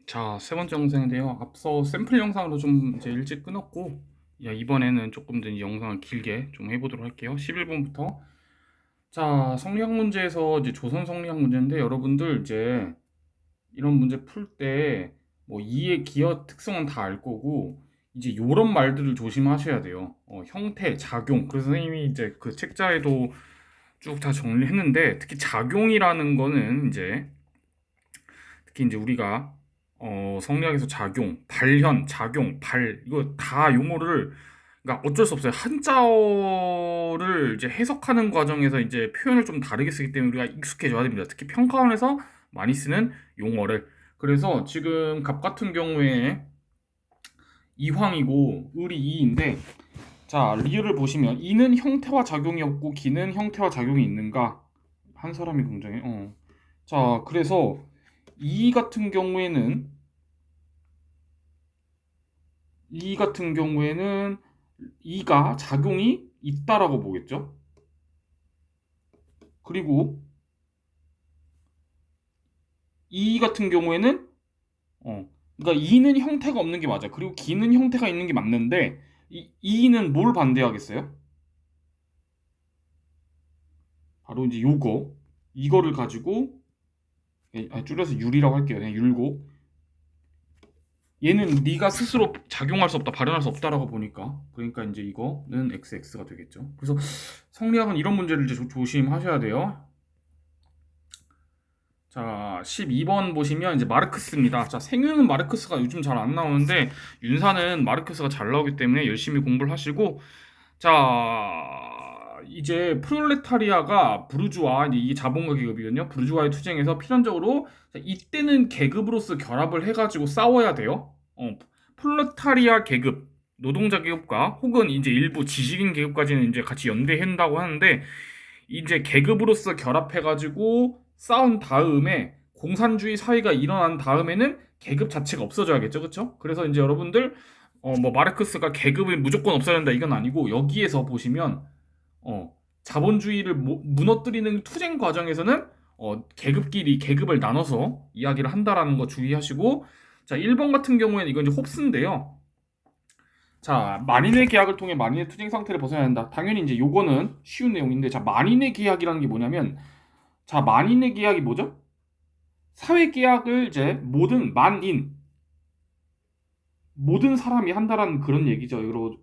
자, 세 번째 영상인데요. 앞서 샘플 영상으로 좀 이제 일찍 끊었고, 이번에는 조금 더 이 영상을 길게 좀 해보도록 할게요. 11번부터. 자, 성리학 문제에서 이제 조선 성리학 문제인데, 여러분들 이제 이런 문제 풀 때, 뭐, 이의 기여 특성은 다 알 거고, 이제 요런 말들을 조심하셔야 돼요. 형태, 작용. 그래서 선생님이 이제 그 책자에도 쭉 다 정리했는데, 특히 작용이라는 거는 이제, 특히 이제 우리가 성리학에서 작용, 발현, 작용, 발 이거 다 용어를 그러니까 어쩔 수 없어요. 한자어를 이제 해석하는 과정에서 이제 표현을 좀 다르게 쓰기 때문에 우리가 익숙해져야 됩니다. 특히 평가원에서 많이 쓰는 용어를. 그래서 지금 갑 같은 경우에 이황이고 을이 이인데 자 리을을 보시면 이는 형태와 작용이 없고 기는 형태와 작용이 있는가? 한 사람이 굉장히 자 그래서 이 같은 경우에는 이 같은 경우에는 이가 작용이 있다라고 보겠죠. 그리고 이 같은 경우에는 그러니까 이는 형태가 없는 게 맞아. 그리고 기는 형태가 있는 게 맞는데 이는 뭘 반대하겠어요? 바로 이제 요거 이거를 가지고 줄여서 율이라고 할게요. 그냥 율고 얘는 네가 스스로 작용할 수 없다, 발현할 수 없다라고 보니까 그러니까 이제 이거는 xx가 되겠죠. 그래서 성리학은 이런 문제를 이제 조심하셔야 돼요. 자, 12번 보시면 이제 마르크스입니다. 자, 생유는 마르크스가 요즘 잘 안 나오는데 윤사는 마르크스가 잘 나오기 때문에 열심히 공부를 하시고 자, 이제 프롤레타리아가 부르주아 이게 자본가 계급이거든요. 부르주아의 투쟁에서 필연적으로 자, 이때는 계급으로서 결합을 해가지고 싸워야 돼요. 프롤레타리아 계급, 노동자 계급과 혹은 이제 일부 지식인 계급까지는 이제 같이 연대한다고 하는데 이제 계급으로서 결합해가지고 싸운 다음에 공산주의 사회가 일어난 다음에는 계급 자체가 없어져야겠죠, 그렇죠? 그래서 이제 여러분들 뭐 마르크스가 계급을 무조건 없애야 된다 이건 아니고 여기에서 보시면 자본주의를 무너뜨리는 투쟁 과정에서는 계급끼리 계급을 나눠서 이야기를 한다라는 거 주의하시고 자 1번 같은 경우에는 이건 이제 홉스인데요. 자, 만인의 계약을 통해 만인의 투쟁 상태를 벗어나야 한다. 당연히 이제 요거는 쉬운 내용인데, 자, 만인의 계약이라는 게 뭐냐면, 자, 만인의 계약이 뭐죠? 사회 계약을 이제 모든 사람이 한다라는 그런 얘기죠. 그러니까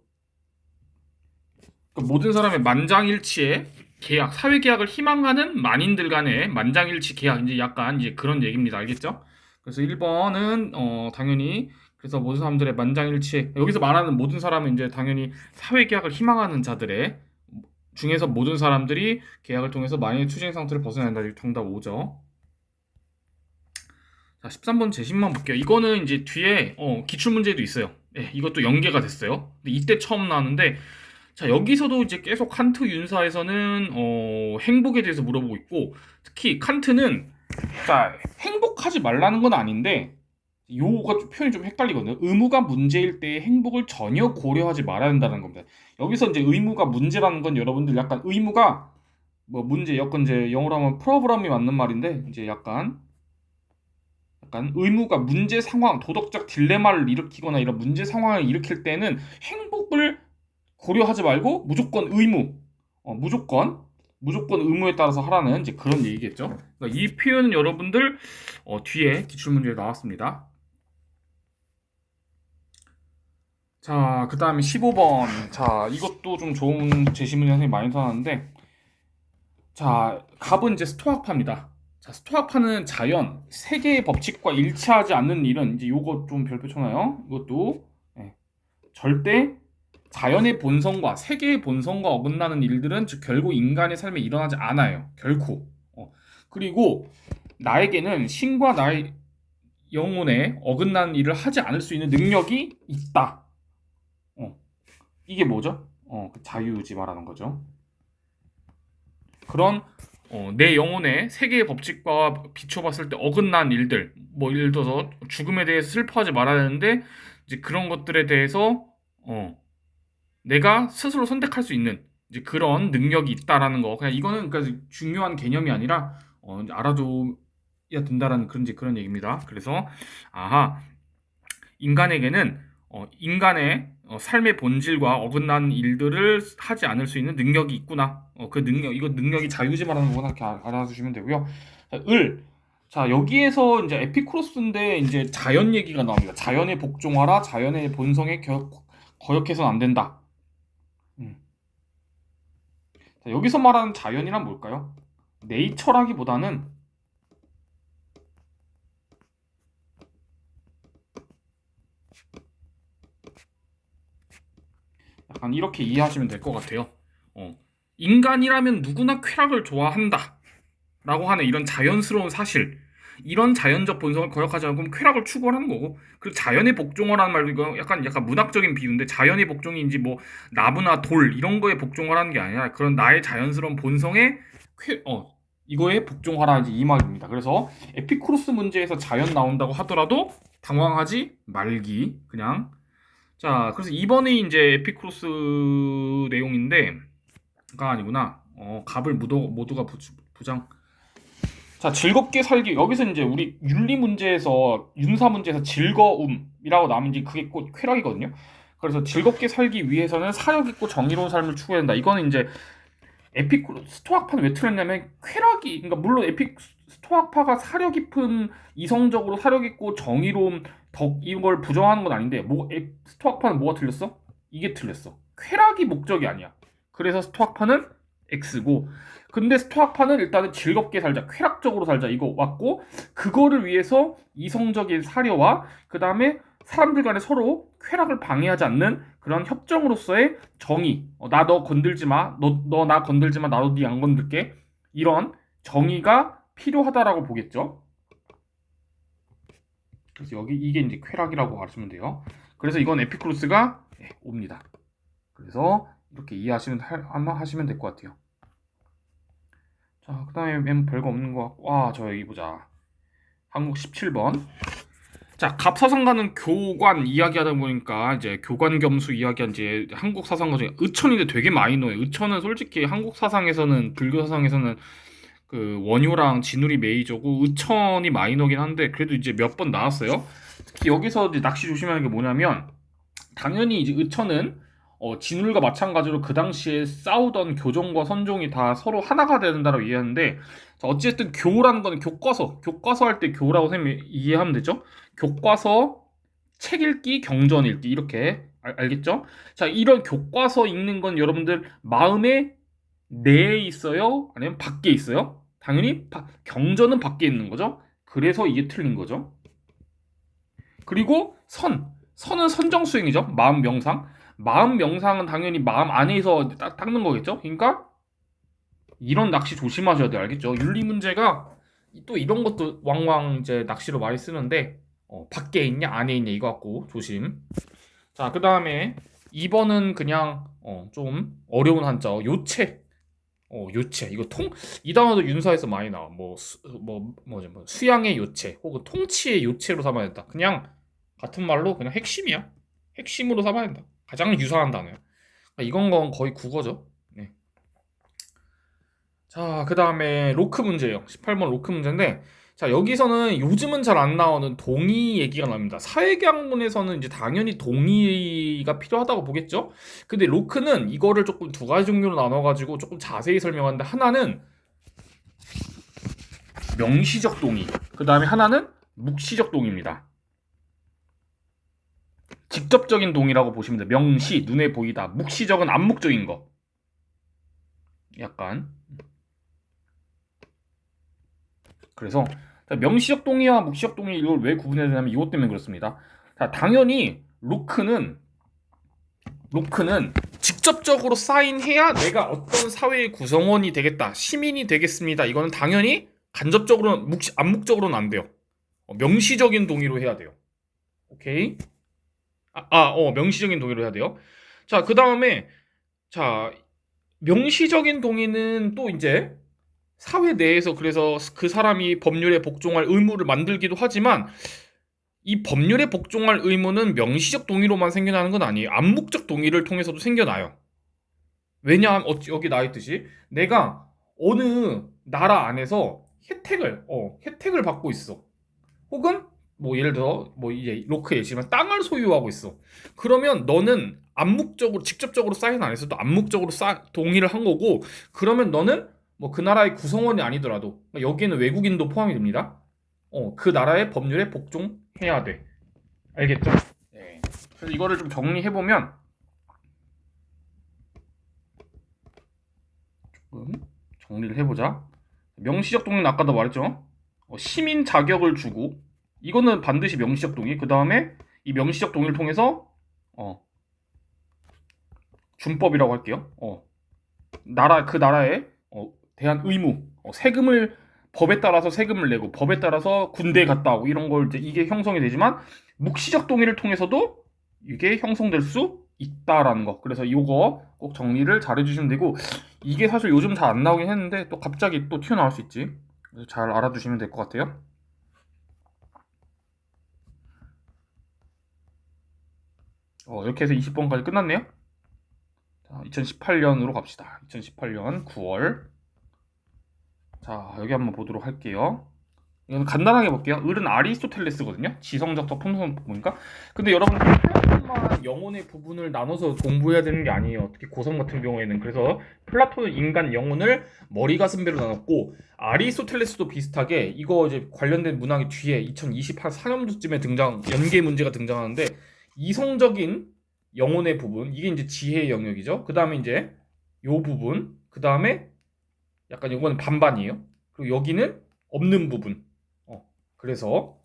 모든 사람의 만장일치의 계약, 사회 계약을 희망하는 만인들 간의 만장일치 계약, 이제 약간 이제 그런 얘기입니다. 알겠죠? 그래서 1번은 당연히 그래서 모든 사람들의 만장일치 여기서 말하는 모든 사람은 이제 당연히 사회 계약을 희망하는 자들의 중에서 모든 사람들이 계약을 통해서 만인의 투쟁 상태를 벗어난다. 정답 5죠. 자, 13번 제신만 볼게요. 이거는 이제 뒤에 기출 문제도 있어요. 예, 이것도 연계가 됐어요. 근데 이때 처음 나왔는데 자, 여기서도 이제 계속 칸트 윤사에서는 행복에 대해서 물어보고 있고 특히 칸트는 자, 행복하지 말라는 건 아닌데 요가 표현이 좀 헷갈리거든요. 의무가 문제일 때 행복을 전혀 고려하지 말아야 한다는 겁니다. 여기서 이제 의무가 문제라는 건 여러분들 약간 의무가 뭐 문제 약간 이제 영어로 하면 프로브럼이 맞는 말인데 이제 약간 의무가 문제 상황, 도덕적 딜레마를 일으키거나 이런 문제 상황을 일으킬 때는 행복을 고려하지 말고 무조건 의무, 무조건 의무에 따라서 하라는 이제 그런 얘기겠죠. 그러니까 이 표현은 여러분들 뒤에 기출 문제에 나왔습니다. 자, 그 다음에 15번. 자, 이것도 좀 좋은 제시문이 선생님 많이 써놨는데, 자, 갑은 이제 스토아파입니다. 자, 스토아파는 자연, 세계의 법칙과 일치하지 않는 일은 이제 요거 좀 별표 쳐놔요. 이것도 예. 절대 자연의 본성과 세계의 본성과 어긋나는 일들은 즉 결국 인간의 삶에 일어나지 않아요. 결코. 그리고 나에게는 신과 나의 영혼에 어긋나는 일을 하지 않을 수 있는 능력이 있다. 어, 이게 뭐죠? 그 자유의지 말하는 거죠. 그런 내 영혼의 세계의 법칙과 비춰봤을 때 어긋난 일들, 뭐 예를 들어서 죽음에 대해서 슬퍼하지 말아야 하는데 이제 그런 것들에 대해서 내가 스스로 선택할 수 있는 이제 그런 능력이 있다라는 거. 그냥 이거는 그러니까 중요한 개념이 아니라 알아도 된다라는 그런 얘기입니다. 그래서 아하, 인간에게는 인간의 삶의 본질과 어긋난 일들을 하지 않을 수 있는 능력이 있구나. 그 능력, 이거 능력이 자유지 말하는 거구나. 이렇게 알아두시면 되고요. 자, 자, 여기에서 이제 에피쿠로스인데 이제 자연 얘기가 나옵니다. 자연에 복종하라, 자연의 본성에 거역해서는 안 된다. 자, 여기서 말하는 자연이란 뭘까요? 네이처라기보다는 약간 이렇게 이해하시면 될 것 같아요. 인간이라면 누구나 쾌락을 좋아한다 라고 하는 이런 자연스러운 사실, 이런 자연적 본성을 거역하지 않고 쾌락을 추구하는 거고, 그 자연의 복종어라는 말도 이거 약간 문학적인 비유인데, 자연의 복종인지 뭐 나무나 돌 이런 거에 복종하라는 게 아니라 그런 나의 자연스러운 본성에 이거에 복종하라, 이제 이 말입니다. 그래서 에피쿠로스 문제에서 자연 나온다고 하더라도 당황하지 말기, 그냥. 자, 그래서 이번에 이제 에피쿠로스 내용인데가 아니구나. 갑을 모두가 부장. 자, 즐겁게 살기. 여기서 이제 우리 윤리 문제에서, 윤사 문제에서 즐거움이라고 나오면 이제 그게 곧 쾌락이거든요. 그래서 즐겁게 살기 위해서는 사력 있고 정의로운 삶을 추구해야 된다. 이거는 이제 스토아파는 왜 틀렸냐면, 쾌락이, 그러니까 물론 스토아파가 사려 깊은, 이성적으로 사려 깊고 정의로움, 이걸 부정하는 건 아닌데, 스토아파는 뭐가 틀렸어? 이게 틀렸어. 쾌락이 목적이 아니야. 그래서 스토아파는 X고, 근데 스토아파는 일단은 즐겁게 살자, 쾌락적으로 살자, 이거 왔고, 그거를 위해서 이성적인 사려와 그 다음에 사람들 간에 서로 쾌락을 방해하지 않는 그런 협정으로서의 정의, 나 너 건들지 마, 너 나 건들지 마, 나도 네 안 건들게, 이런 정의가 필요하다라고 보겠죠. 그래서 여기 이게 이제 쾌락이라고 하시면 돼요. 그래서 이건 에피쿠로스가 옵니다. 그래서 이렇게 이해하시면 하시면 될 것 같아요. 자, 그 다음에 별거 없는 것 같고, 저 여기 보자. 한국 17번. 자, 갑사상가는 교관 이야기하다 보니까 이제 교관 겸수 이야기한 이제 한국 사상가 중에 의천인데 되게 마이너해요. 의천은 솔직히 한국 사상에서는, 불교 사상에서는 그 원효랑 진울이 메이저고 의천이 마이너긴 한데 그래도 이제 몇 번 나왔어요. 특히 여기서 이제 낚시 조심하는 게 뭐냐면, 당연히 이제 의천은 진울과 마찬가지로 그 당시에 싸우던 교종과 선종이 다 서로 하나가 된다고 이해하는데, 어쨌든 교라는 건 교과서 할 때 교라고 이해하면 되죠. 교과서, 책 읽기, 경전 읽기, 이렇게 알겠죠? 자, 이런 교과서 읽는 건 여러분들 마음에 내에 있어요? 아니면 밖에 있어요? 당연히 경전은 밖에 있는 거죠. 그래서 이게 틀린 거죠. 그리고 선은 선정 수행이죠. 마음 명상. 마음 명상은 당연히 마음 안에서 닦는 거겠죠. 그러니까 이런 낚시 조심하셔야 돼요. 알겠죠? 윤리 문제가 또 이런 것도 왕왕 이제 낚시로 많이 쓰는데, 밖에 있냐 안에 있냐 이거 갖고 조심. 자, 그 다음에 2번은 그냥 좀 어려운 한자, 요체. 요체. 이 단어도 윤사에서 많이 나와. 수양의 요체 혹은 통치의 요체로 삼아야 된다. 그냥 같은 말로 그냥 핵심이야. 핵심으로 삼아야 된다. 가장 유사한 단어야. 그러니까 이건 건 거의 국어죠. 네. 자, 그 다음에 로크 문제예요. 18번 로크 문제인데, 자, 여기서는 요즘은 잘 안 나오는 동의 얘기가 나옵니다. 사회계학문에서는 이제 당연히 동의가 필요하다고 보겠죠? 근데 로크는 이거를 조금 두 가지 종류로 나눠가지고 조금 자세히 설명하는데, 하나는 명시적 동의, 그 다음에 하나는 묵시적 동의입니다. 직접적인 동의라고 보시면 돼요. 명시, 눈에 보이다. 묵시적은 암묵적인 거. 약간. 그래서 명시적 동의와 묵시적 동의, 이걸 왜 구분해야 되냐면 이것 때문에 그렇습니다. 자, 당연히 로크는 직접적으로 사인해야 내가 어떤 사회의 구성원이 되겠다, 시민이 되겠습니다. 이거는 당연히 간접적으로는, 암묵적으로는 안 돼요. 명시적인 동의로 해야 돼요. 오케이? 명시적인 동의로 해야 돼요. 자, 그 다음에, 자, 명시적인 동의는 또 이제 사회 내에서, 그래서 그 사람이 법률에 복종할 의무를 만들기도 하지만, 이 법률에 복종할 의무는 명시적 동의로만 생겨나는 건 아니에요. 암묵적 동의를 통해서도 생겨나요. 왜냐하면 여기 나와 있듯이 내가 어느 나라 안에서 혜택을 받고 있어. 혹은 뭐 예를 들어 뭐 이제 로크 예시지만 땅을 소유하고 있어. 그러면 너는 암묵적으로 직접적으로 사인 안 했어도 암묵적으로 동의를 한 거고, 그러면 너는 뭐 그 나라의 구성원이 아니더라도 여기에는 외국인도 포함이 됩니다. 그 나라의 법률에 복종해야 돼. 알겠죠? 네. 그래서 이거를 좀 정리해 보면 정리를 해보자. 명시적 동의는 아까도 말했죠. 시민 자격을 주고, 이거는 반드시 명시적 동의. 그 다음에 이 명시적 동의를 통해서 준법이라고 할게요. 그 나라에 대한 의무, 세금을 법에 따라서 세금을 내고 법에 따라서 군대에 갔다 오고 이런 걸 이제 이게 형성이 되지만, 묵시적 동의를 통해서도 이게 형성될 수 있다라는 거. 그래서 이거 꼭 정리를 잘 해주시면 되고, 이게 사실 요즘 잘 안 나오긴 했는데 또 갑자기 또 튀어나올 수 있지. 그래서 잘 알아두시면 될 것 같아요. 이렇게 해서 20번까지 끝났네요. 자, 2018년으로 갑시다. 2018년 9월. 자, 여기 한번 보도록 할게요. 이건 간단하게 볼게요. 을은 아리스토텔레스거든요. 지성적 통성 부분이니까. 근데 여러분 플라톤만 영혼의 부분을 나눠서 공부해야 되는 게 아니에요. 특히 고성 같은 경우에는. 그래서 플라톤은 인간 영혼을 머리 가슴배로 나눴고, 아리스토텔레스도 비슷하게 이거 이제 관련된 문항이 뒤에 2028 4년도쯤에 연계 문제가 등장하는데, 이성적인 영혼의 부분, 이게 이제 지혜의 영역이죠. 그 다음에 이제 요 부분, 그 다음에 약간 요거는 반반이에요. 그리고 여기는 없는 부분. 그래서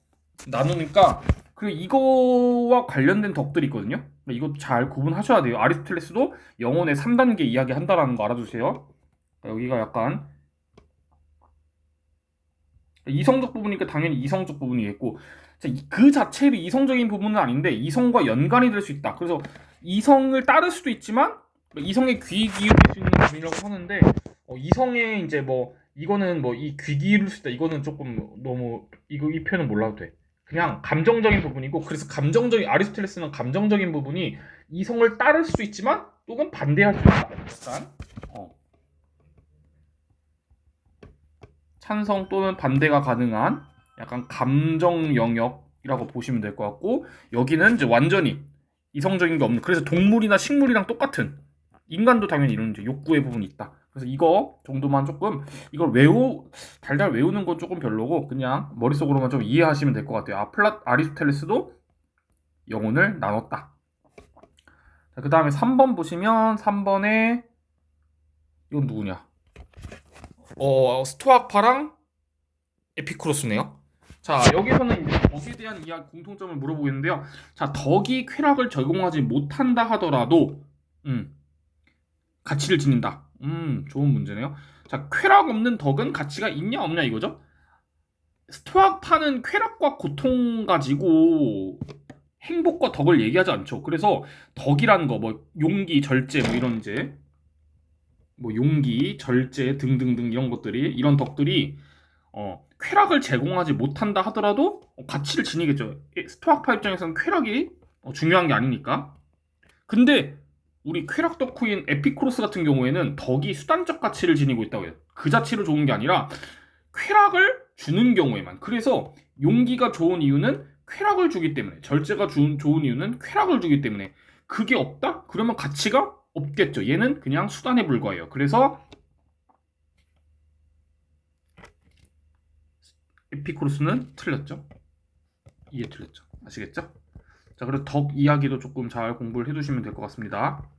나누니까, 그리고 이거와 관련된 덕들이 있거든요. 이거 잘 구분하셔야 돼요. 아리스토텔레스도 영혼의 3단계 이야기 한다라는 거 알아두세요. 여기가 약간 이성적 부분이니까 당연히 이성적 부분이겠고, 그 자체로 이성적인 부분은 아닌데 이성과 연관이 될 수 있다. 그래서 이성을 따를 수도 있지만 이성의 귀 기울일 수 있는 부분이라고 하는데, 이성의 이제 뭐 이거는 뭐 이 귀 기울일 수 있다, 이거는 조금 너무 이 표현은 몰라도 돼. 그냥 감정적인 부분이고, 그래서 아리스토텔레스는 감정적인 부분이 이성을 따를 수 있지만 또는 반대할 수 있다. 약간 찬성 또는 반대가 가능한 약간 감정 영역이라고 보시면 될 것 같고, 여기는 이제 완전히 이성적인 게 없는, 그래서 동물이나 식물이랑 똑같은, 인간도 당연히 이런 이제 욕구의 부분이 있다. 그래서 이거 정도만 조금, 이걸 달달 외우는 건 조금 별로고 그냥 머릿속으로만 좀 이해하시면 될 것 같아요. 아리스토텔레스도 영혼을 나눴다. 그 다음에 3번 보시면 3번에 이건 누구냐? 스토아파랑 에피쿠로스네요. 자, 여기서는 이제 덕에 대한 이야기 공통점을 물어보겠는데요. 자, 덕이 쾌락을 적용하지 못한다 하더라도 가치를 지닌다. 좋은 문제네요. 자, 쾌락 없는 덕은 가치가 있냐 없냐 이거죠. 스토아파는 쾌락과 고통 가지고 행복과 덕을 얘기하지 않죠. 그래서 덕이라는 거, 뭐 용기, 절제, 뭐 이런 이제 뭐 용기, 절제 등등등 이런 덕들이 쾌락을 제공하지 못한다 하더라도 가치를 지니겠죠. 스토아파 입장에서는 쾌락이 중요한 게 아니니까. 근데 우리 쾌락 덕후인 에피쿠로스 같은 경우에는 덕이 수단적 가치를 지니고 있다고 해요. 그 자체로 좋은 게 아니라 쾌락을 주는 경우에만. 그래서 용기가 좋은 이유는 쾌락을 주기 때문에, 절제가 좋은 이유는 쾌락을 주기 때문에. 그게 없다? 그러면 가치가 없겠죠. 얘는 그냥 수단에 불과해요. 그래서 에피쿠로스는 틀렸죠. 이게 틀렸죠. 아시겠죠? 자, 그래서 덕 이야기도 조금 잘 공부를 해두시면 될 것 같습니다.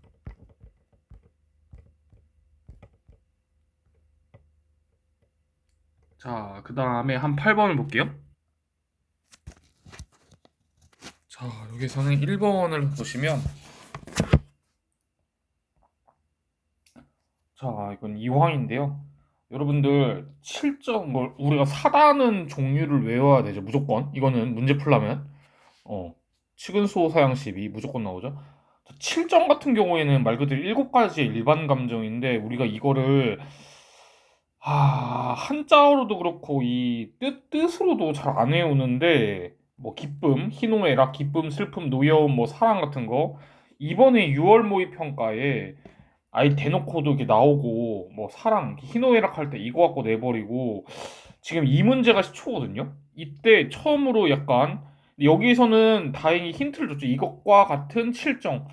자, 그 다음에 한 8번을 볼게요. 자, 여기서는 1번을 보시면, 자, 이건 이황인데요. 여러분들 7점, 뭐 우리가 4단은 종류를 외워야 되죠. 무조건. 이거는 문제 풀려면 치근수호 사양시비 무조건 나오죠. 7점 같은 경우에는 말 그대로 7가지의 일반 감정인데, 우리가 이거를 한자어로도 그렇고 이 뜻으로도 잘 안 외우는데, 뭐 기쁨, 희노애락, 기쁨, 슬픔, 노여움, 뭐 사랑 같은 거, 이번에 6월 모의 평가에 아예 대놓고도 이렇게 나오고, 뭐 사랑, 희노애락 할 때 이거 갖고 내버리고, 지금 이 문제가 시초거든요. 이때 처음으로 약간 여기에서는 다행히 힌트를 줬죠. 이것과 같은 칠정.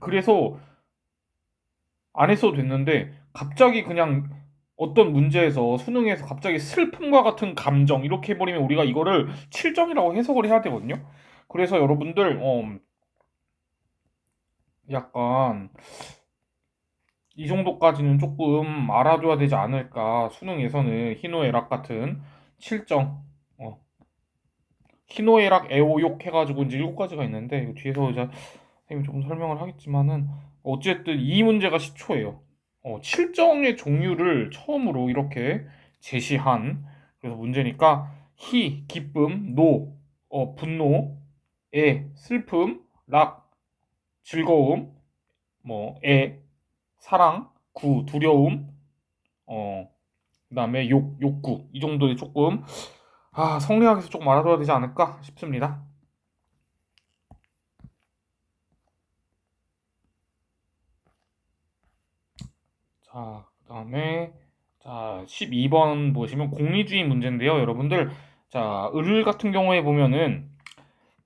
그래서 안 했어도 됐는데 갑자기 그냥 어떤 문제에서 수능에서 갑자기 슬픔과 같은 감정 이렇게 해버리면 우리가 이거를 칠정이라고 해석을 해야 되거든요. 그래서 여러분들 약간 이 정도까지는 조금 알아둬야 되지 않을까. 수능에서는 희노애락 같은 칠정, 희노애락 애오욕 해가지고 이제 7가지가 있는데 이거 뒤에서 이제 선생님이 조금 설명을 하겠지만은 어쨌든 이 문제가 시초예요. 칠정의 종류를 처음으로 이렇게 제시한 그래서 문제니까 희, 기쁨, 노, 분노, 애, 슬픔, 락, 즐거움, 애, 사랑, 구, 두려움, 어, 그다음에 욕구 이 정도에 조금 성리학에서 조금 알아둬야 되지 않을까 싶습니다. 자, 그다음에 자 12번 보시면 공리주의 문제인데요, 여러분들. 자, 을 같은 경우에 보면은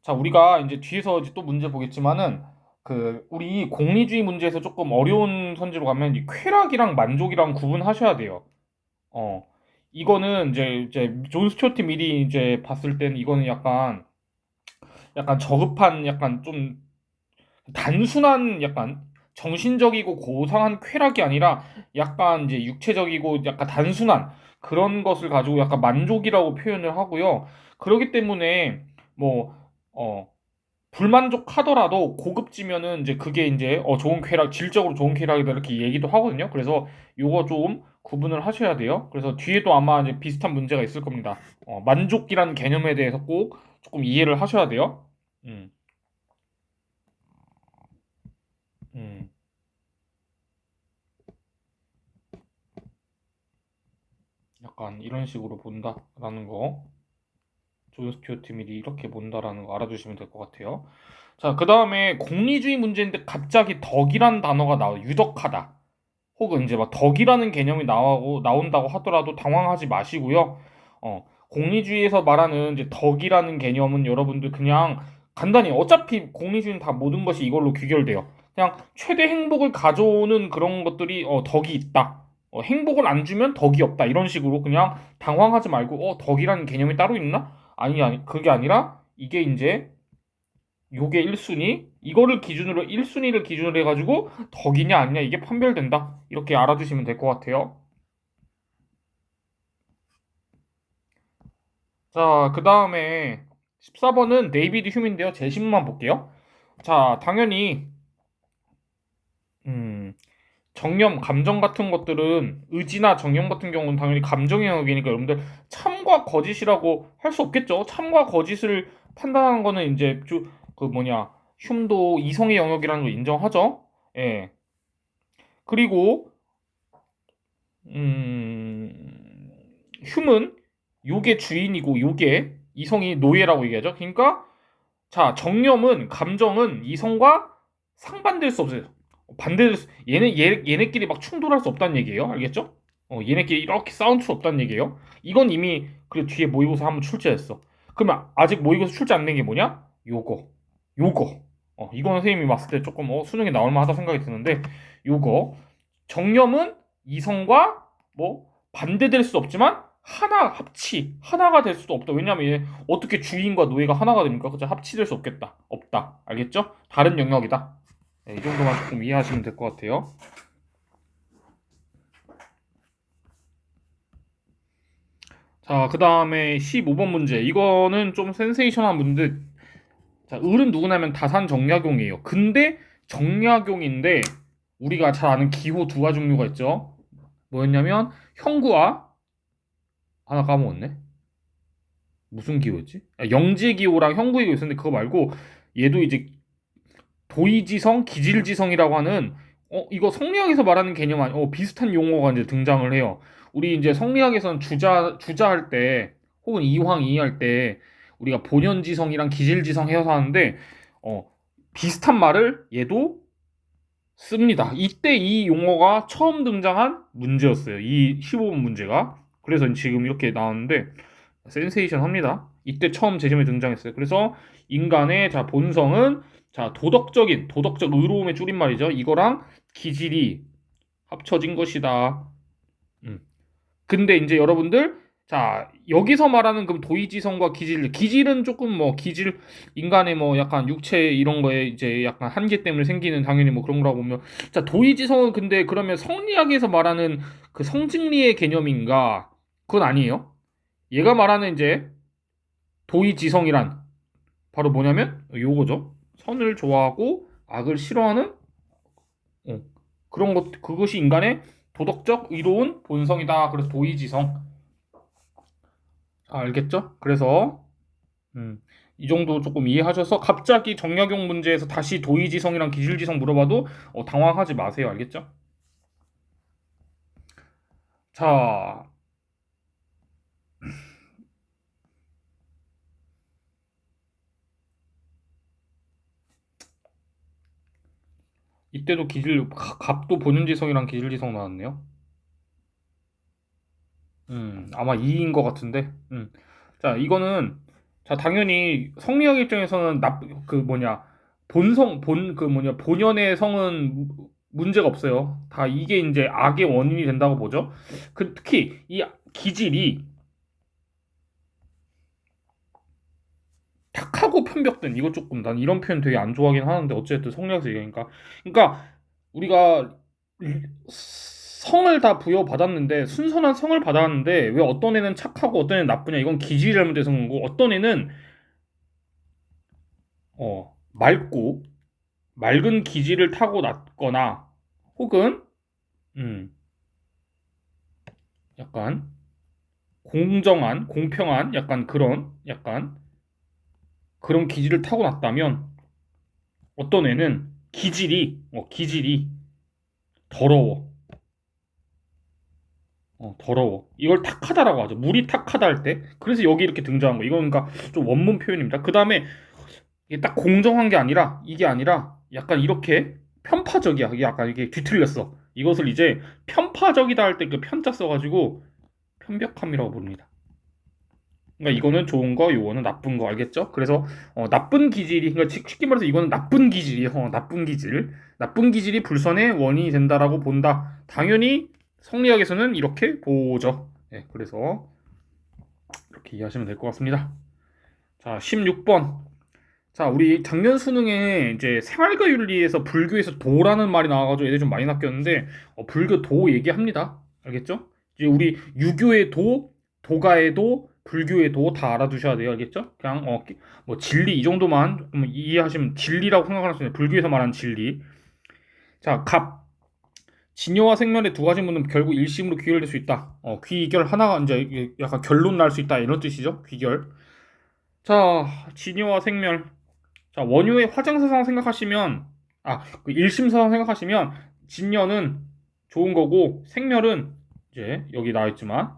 자 우리가 이제 뒤에서 이제 또 문제 보겠지만은 그 우리 공리주의 문제에서 조금 어려운 선지로 가면 이 쾌락이랑 만족이랑 구분하셔야 돼요. 어, 이거는 이제 존 스튜어트 미리 이제 봤을 땐 이거는 약간 저급한 약간 좀 단순한 약간 정신적이고 고상한 쾌락이 아니라 약간 이제 육체적이고 약간 단순한 그런 것을 가지고 약간 만족이라고 표현을 하고요. 그렇기 때문에 뭐 어, 불만족하더라도 고급지면은 이제 그게 이제 좋은 쾌락, 질적으로 좋은 쾌락이다 이렇게 얘기도 하거든요. 그래서 요거 좀 구분을 하셔야 돼요. 그래서 뒤에도 아마 이제 비슷한 문제가 있을 겁니다. 만족이라는 개념에 대해서 꼭 조금 이해를 하셔야 돼요. 음, 음. 약간 이런 식으로 본다라는 거. 존 스튜어트 밀이 이렇게 본다라는 거 알아두시면 될 것 같아요. 자, 그 다음에 공리주의 문제인데 갑자기 덕이란 단어가 나와 유덕하다. 혹은 이제 막 덕이라는 개념이 나온다고 하더라도 당황하지 마시고요. 공리주의에서 말하는 이제 덕이라는 개념은 여러분들 그냥 간단히 어차피 공리주의는 다 모든 것이 이걸로 귀결돼요. 그냥 최대 행복을 가져오는 그런 것들이 덕이 있다. 행복을 안 주면 덕이 없다. 이런 식으로 그냥 당황하지 말고 덕이라는 개념이 따로 있나? 아니 그게 아니라 이게 이제 요게 1순위 이거를 기준으로 1순위를 기준으로 해가지고 덕이냐 아니냐 이게 판별된다 이렇게 알아두시면 될 것 같아요. 자, 그 다음에 14번은 데이비드 휴민인데요. 제신만 볼게요. 자, 당연히 음, 정념, 감정 같은 것들은 의지나 정념 같은 경우는 당연히 감정의 영역이니까 여러분들 참과 거짓이라고 할 수 없겠죠. 참과 거짓을 판단하는 거는 이제 그 뭐냐 흉도 이성의 영역이라는 걸 인정하죠. 예. 그리고 음, 흉은 요게 주인이고 요게 이성이 노예라고 얘기하죠. 그러니까 자 정념은 감정은 이성과 상반될 수 없어요. 얘네끼리 막 충돌할 수 없다는 얘기예요. 알겠죠? 얘네끼리 이렇게 싸울 수 없다는 얘기예요. 이건 이미 그 뒤에 모의고사 한번 출제했어. 그러면 아직 모의고사 출제 안 된 게 뭐냐? 요거. 이거는 선생님이 봤을 때 조금 수능에 나올 만하다 생각이 드는데 요거 정념은 이성과 반대될 수 없지만 하나가 될 수도 없다. 왜냐하면 얘 어떻게 주인과 노예가 하나가 됩니까? 그죠? 합치될 수 없다. 알겠죠? 다른 영역이다. 네, 이 정도만 조금 이해하시면 될 것 같아요. 자, 그 다음에 15번 문제. 이거는 좀 센세이션한 문제. 자, 을은 누구냐면 다산정약용이에요. 근데 정약용인데 우리가 잘 아는 기호 두 가지 종류가 있죠. 뭐였냐면 형구와 하나 까먹었네. 무슨 기호였지? 영재 기호랑 형구 기호 있었는데 그거 말고 얘도 이제 도의지성, 기질지성이라고 하는 이거 성리학에서 말하는 개념 아니 비슷한 용어가 이제 등장을 해요. 우리 이제 성리학에서는 주자할 때 혹은 이황 이의할 때 우리가 본연지성이랑 기질지성 해서 하는데 어 비슷한 말을 얘도 씁니다. 이때 이 용어가 처음 등장한 문제였어요. 이 15번 문제가. 그래서 지금 이렇게 나왔는데 센세이션합니다. 이때 처음 제시문에 등장했어요. 그래서 인간의 자 본성은 자 도덕적 의로움의 줄임말이죠. 이거랑 기질이 합쳐진 것이다. 음. 근데 이제 여러분들 자 여기서 말하는 그럼 도의지성과 기질은 조금 뭐 기질 인간의 뭐 약간 육체 이런 거에 이제 약간 한계 때문에 생기는 당연히 뭐 그런 거라고 보면 자 도의지성은 근데 그러면 성리학에서 말하는 그 성직리의 개념인가 그건 아니에요. 얘가 말하는 이제 도의지성이란 바로 뭐냐면 요거죠. 선을 좋아하고 악을 싫어하는 어, 그런 것 그것이 인간의 도덕적 의로운 본성이다. 그래서 도의지성. 알겠죠? 그래서 이 정도 조금 이해하셔서 갑자기 정약용 문제에서 다시 도의지성이랑 기질지성 물어봐도 당황하지 마세요. 알겠죠? 자, 이때도 갑도 본연지성이랑 기질지성 나왔네요. 아마 2인 것 같은데. 자, 이거는 자 당연히 성리학 입장에서는 그 뭐냐 본연의 성은 문제가 없어요. 다 이게 이제 악의 원인이 된다고 보죠. 그 특히 이 기질이 착하고 편벽된 이거 조금 난 이런 표현 되게 안 좋아하긴 하는데 어쨌든 성리학에서 얘기하니까 그러니까 우리가 성을 다 부여받았는데 순선한 성을 받았는데 왜 어떤 애는 착하고 어떤 애는 나쁘냐 이건 기질이 잘못돼서 그런 거고 어떤 애는 맑고 맑은 기질을 타고났거나 혹은 음 약간 공정한 공평한 약간 그런 기질을 타고났다면 어떤 애는 기질이 더러워. 더러워. 이걸 탁하다라고 하죠. 물이 탁하다 할 때. 그래서 여기 이렇게 등장한 거. 이건 그러니까 좀 원문 표현입니다. 그 다음에 이게 딱 공정한 게 아니라 이게 아니라 약간 이렇게 편파적이야. 이게 약간 이게 뒤틀렸어. 이것을 이제 편파적이다 할 때 그 편자 써가지고 편벽함이라고 부릅니다. 그러니까 이거는 좋은 거, 요거는 나쁜 거 알겠죠? 그래서 나쁜 기질이 그러니까 쉽게 말해서 이거는 나쁜 기질이에요. 나쁜 기질이 불선의 원인이 된다라고 본다. 당연히 성리학에서는 이렇게 보죠. 네, 그래서 이렇게 이해하시면 될 것 같습니다. 자, 16번. 자, 우리 작년 수능에 이제 생활과 윤리에서 불교에서 도라는 말이 나와가지고 애들 좀 많이 낚였는데 불교 도 얘기합니다. 알겠죠? 이제 우리 유교의 도, 도가의 도, 불교의 도 다 알아두셔야 돼요. 알겠죠? 그냥 뭐 진리 이 정도만 이해하시면 진리라고 생각할 수 있는 불교에서 말하는 진리. 자, 진여와 생멸의 두 가지 문은 결국 일심으로 귀결될 수 있다. 귀결 하나가 이제 약간 결론 날 수 있다 이런 뜻이죠. 귀결. 자, 진여와 생멸. 자, 원효의 화장사상 생각하시면, 그 일심사상 생각하시면, 진녀는 좋은 거고, 생멸은, 이제, 여기 나와있지만,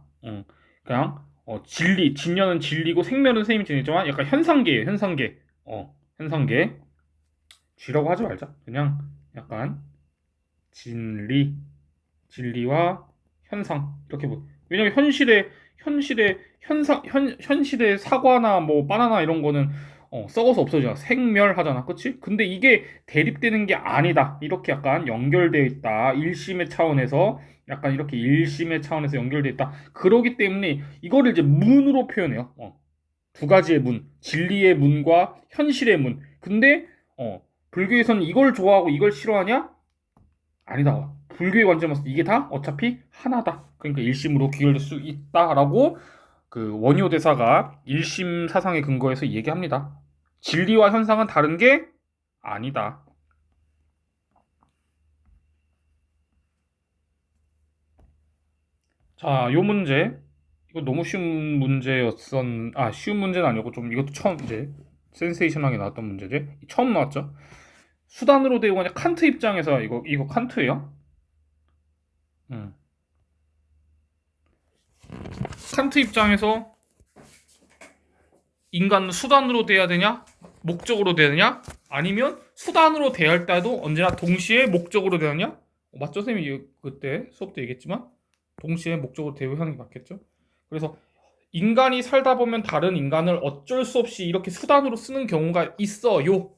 그냥, 진녀는 진리고, 생멸은 선생님이 진리지만, 약간 현상계예요, 현상계. 현상계. 쥐라고 하지 말자. 그냥, 약간, 진리, 진리와 현상. 이렇게 왜냐면 현실의 사과나 뭐 바나나 이런 거는 썩어서 없어지잖아. 생멸하잖아. 그치? 근데 이게 대립되는 게 아니다. 이렇게 약간 연결되어 있다. 일심의 차원에서 약간 이렇게 일심의 차원에서 연결되어 있다. 그러기 때문에 이거를 이제 문으로 표현해요. 두 가지의 문. 진리의 문과 현실의 문. 근데 불교에서는 이걸 좋아하고 이걸 싫어하냐? 아니다. 불교의 관점에서 이게 다 어차피 하나다. 그러니까 일심으로 귀결될 수 있다라고 그 원효 대사가 일심 사상에 근거해서 얘기합니다. 진리와 현상은 다른 게 아니다. 자, 요 문제 이거 너무 쉬운 문제는 아니고 좀 이것도 처음 이제 센세이션하게 나왔던 문제지. 처음 나왔죠. 수단으로 대응하냐 칸트 입장에서 이거 칸트예요. 음. 칸트 입장에서 인간은 수단으로 돼야 되냐? 목적으로 돼야 되냐? 아니면 수단으로 대할 때도 언제나 동시에 목적으로 되느냐? 맞죠? 선생님이 그때 수업 때 얘기했지만 동시에 목적으로 대우하는 게 맞겠죠? 그래서 인간이 살다 보면 다른 인간을 어쩔 수 없이 이렇게 수단으로 쓰는 경우가 있어요.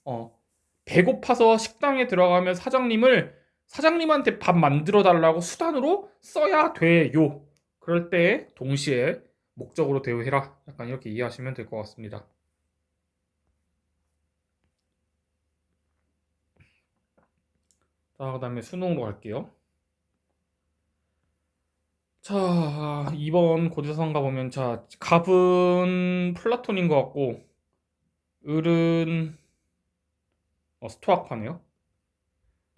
어, 배고파서 식당에 들어가면 사장님한테 밥 만들어 달라고 수단으로 써야 돼요. 그럴 때 동시에 목적으로 대우해라. 약간 이렇게 이해하시면 될 것 같습니다. 자, 그다음에 수능으로 갈게요. 자, 이번 고대사상 가보면 자, 갑은 플라톤인 것 같고 을은 스토아파네요.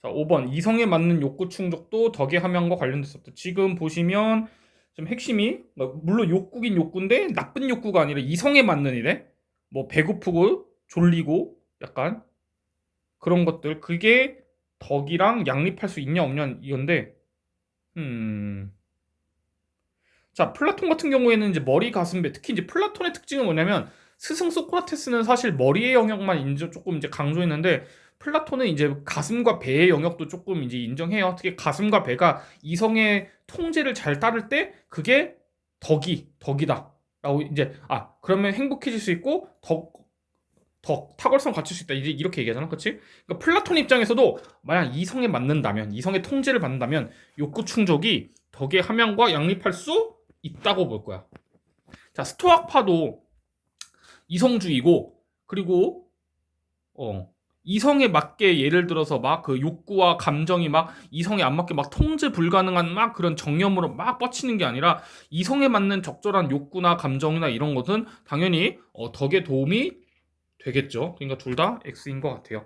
자, 5번 이성에 맞는 욕구 충족도 덕의 함양과 관련됐었다. 지금 보시면 좀 핵심이 물론 욕구긴 욕구인데 나쁜 욕구가 아니라 이성에 맞는 이래. 뭐 배고프고 졸리고 약간 그런 것들 그게 덕이랑 양립할 수 있냐 없냐 이건데 음. 자, 플라톤 같은 경우에는 이제 머리, 가슴, 배 특히 이제 플라톤의 특징은 뭐냐면 스승 소크라테스는 사실 머리의 영역만 조금 이제 강조했는데 플라톤은 이제 가슴과 배의 영역도 조금 이제 인정해요. 특히 가슴과 배가 이성의 통제를 잘 따를 때 그게 덕이다. 라고 이제 그러면 행복해질 수 있고 탁월성 갖출 수 있다. 이제 이렇게 얘기하잖아. 그렇지? 그러니까 플라톤 입장에서도 만약 이성에 맞는다면 이성의 통제를 받는다면 욕구 충족이 덕의 함양과 양립할 수 있다고 볼 거야. 자, 스토아파도 이성주의고 그리고 이성에 맞게 예를 들어서 막 그 욕구와 감정이 막 이성에 안 맞게 막 통제 불가능한 막 그런 정념으로 막 뻗치는 게 아니라 이성에 맞는 적절한 욕구나 감정이나 이런 것은 당연히 덕에 도움이 되겠죠. 그러니까 둘 다 X인 것 같아요.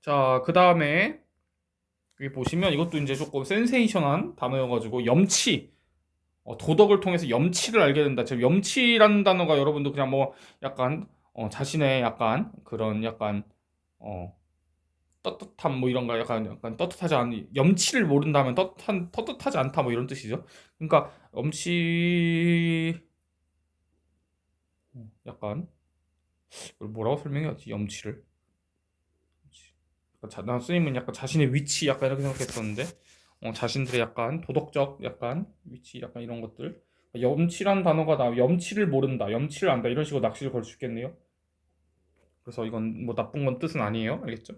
자, 그 다음에 여기 보시면 이것도 이제 조금 센세이션한 단어여가지고 염치. 도덕을 통해서 염치를 알게 된다. 지금 염치라는 단어가 여러분도 그냥 뭐 약간 자신의 약간 그런 약간 어, 떳떳함 뭐 이런 거 약간 떳떳하지 않은 염치를 모른다면 떳떳하지 않다 뭐 이런 뜻이죠. 그러니까 염치 약간 이걸 뭐라고 설명해야지 염치를. 나 스님은 약간 자신의 위치 약간 이렇게 생각했었는데 자신들의 약간 도덕적 약간 위치 약간 이런 것들 염치란 단어가 염치를 모른다 염치를 안다 이런 식으로 낚시를 걸 수 있겠네요. 그래서 이건 뭐 나쁜 건 뜻은 아니에요. 알겠죠?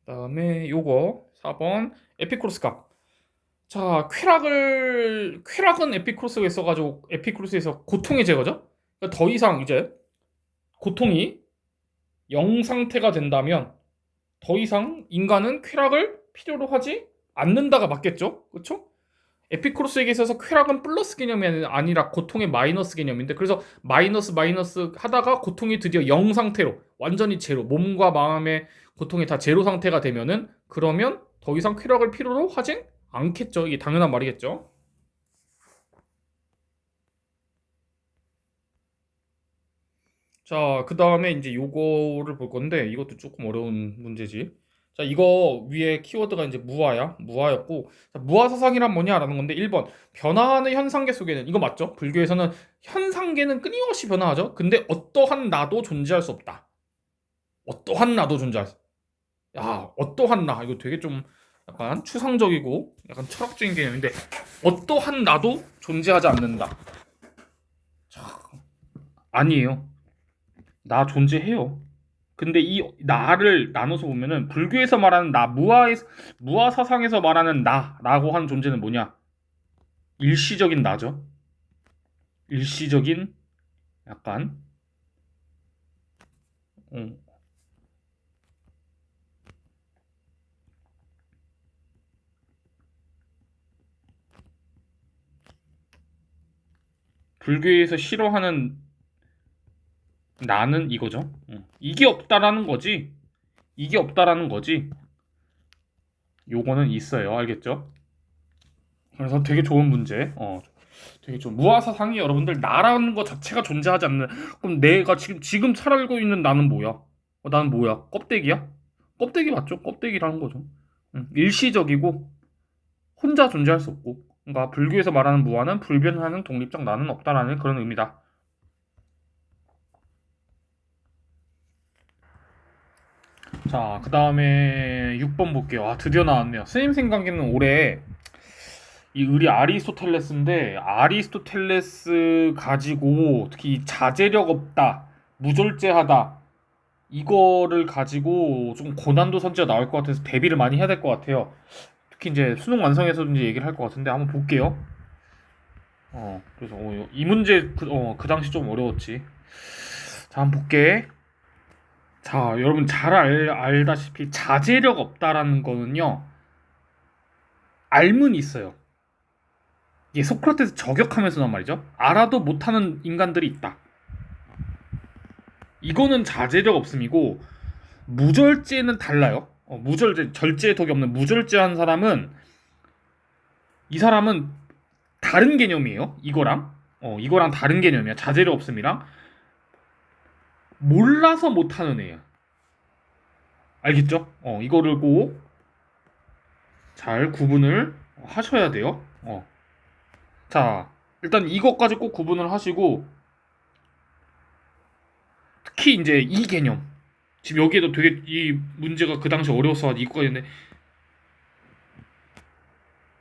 그다음에 요거 4번 에피쿠로스 값. 자, 쾌락은 에피쿠로스가 있어가지고 에피쿠로스에서 고통의 제거죠. 그러니까 더 이상 이제 고통이 0 상태가 된다면 더 이상 인간은 쾌락을 필요로 하지 않는다가 맞겠죠? 그렇죠? 에피쿠로스에게 있어서 쾌락은 플러스 개념이 아니라 고통의 마이너스 개념인데 그래서 마이너스 마이너스 하다가 고통이 드디어 0 상태로 완전히 제로 몸과 마음의 고통이 다 제로 상태가 되면은 그러면 더 이상 쾌락을 필요로 하진 않겠죠. 이게 당연한 말이겠죠. 자, 그 다음에 이제 요거를 볼 건데 이것도 조금 어려운 문제지. 자, 이거 위에 키워드가 이제 무아야. 무아였고, 자, 무아 사상이란 뭐냐라는 건데 1번 변화하는 현상계 속에는 이거 맞죠? 불교에서는 현상계는 끊임없이 변화하죠. 근데 어떠한 나도 존재할 수 없다. 어떠한 나도 존재할 수. 야, 어떠한 나 이거 되게 좀 약간 추상적이고 약간 철학적인 개념인데 어떠한 나도 존재하지 않는다. 아니에요. 나 존재해요. 근데 이 나를 나눠서 보면은 불교에서 말하는 나, 무아 사상에서 말하는 나라고 하는 존재는 뭐냐? 일시적인 나죠. 일시적인 약간 어, 불교에서 싫어하는 나는 이거죠. 이게 없다라는 거지. 이게 없다라는 거지. 요거는 있어요. 알겠죠? 그래서 되게 좋은 문제. 되게 좀 무아사상이 여러분들 나라는 것 자체가 존재하지 않는 그럼 내가 지금 살고 있는 나는 뭐야? 나는 뭐야? 껍데기야? 껍데기 맞죠? 껍데기라는 거죠. 일시적이고 혼자 존재할 수 없고 그러니까 불교에서 말하는 무아는 불변하는 독립적 나는 없다라는 그런 의미다. 자, 그 다음에 6번 볼게요. 드디어 나왔네요. 스님 생각에는 올해 이 의리 아리스토텔레스인데 아리스토텔레스 가지고 특히 자제력 없다, 무절제하다 이거를 가지고 좀 고난도 선지가 나올 것 같아서 대비를 많이 해야 될 것 같아요. 특히 이제 수능 완성에서도 이제 얘기를 할 것 같은데 한번 볼게요. 그래서 이 문제 그 당시 좀 어려웠지. 자, 한번 볼게. 자, 여러분 잘 알다시피 자제력 없다라는 거는요. 알면 있어요. 이게 소크라테스 저격하면서란 말이죠. 알아도 못하는 인간들이 있다. 이거는 자제력 없음이고 무절제는 달라요. 무절제, 절제의 덕이 없는 무절제한 사람은 이 사람은 다른 개념이에요. 이거랑 다른 개념이야. 자제력 없음이랑 몰라서 못하는 애야. 알겠죠? 이거를 꼭 잘 구분을 하셔야 돼요. 자, 일단 이것까지 꼭 구분을 하시고 특히 이제 이 개념 지금 여기에도 되게 이 문제가 그 당시 어려웠어 이거가 있는데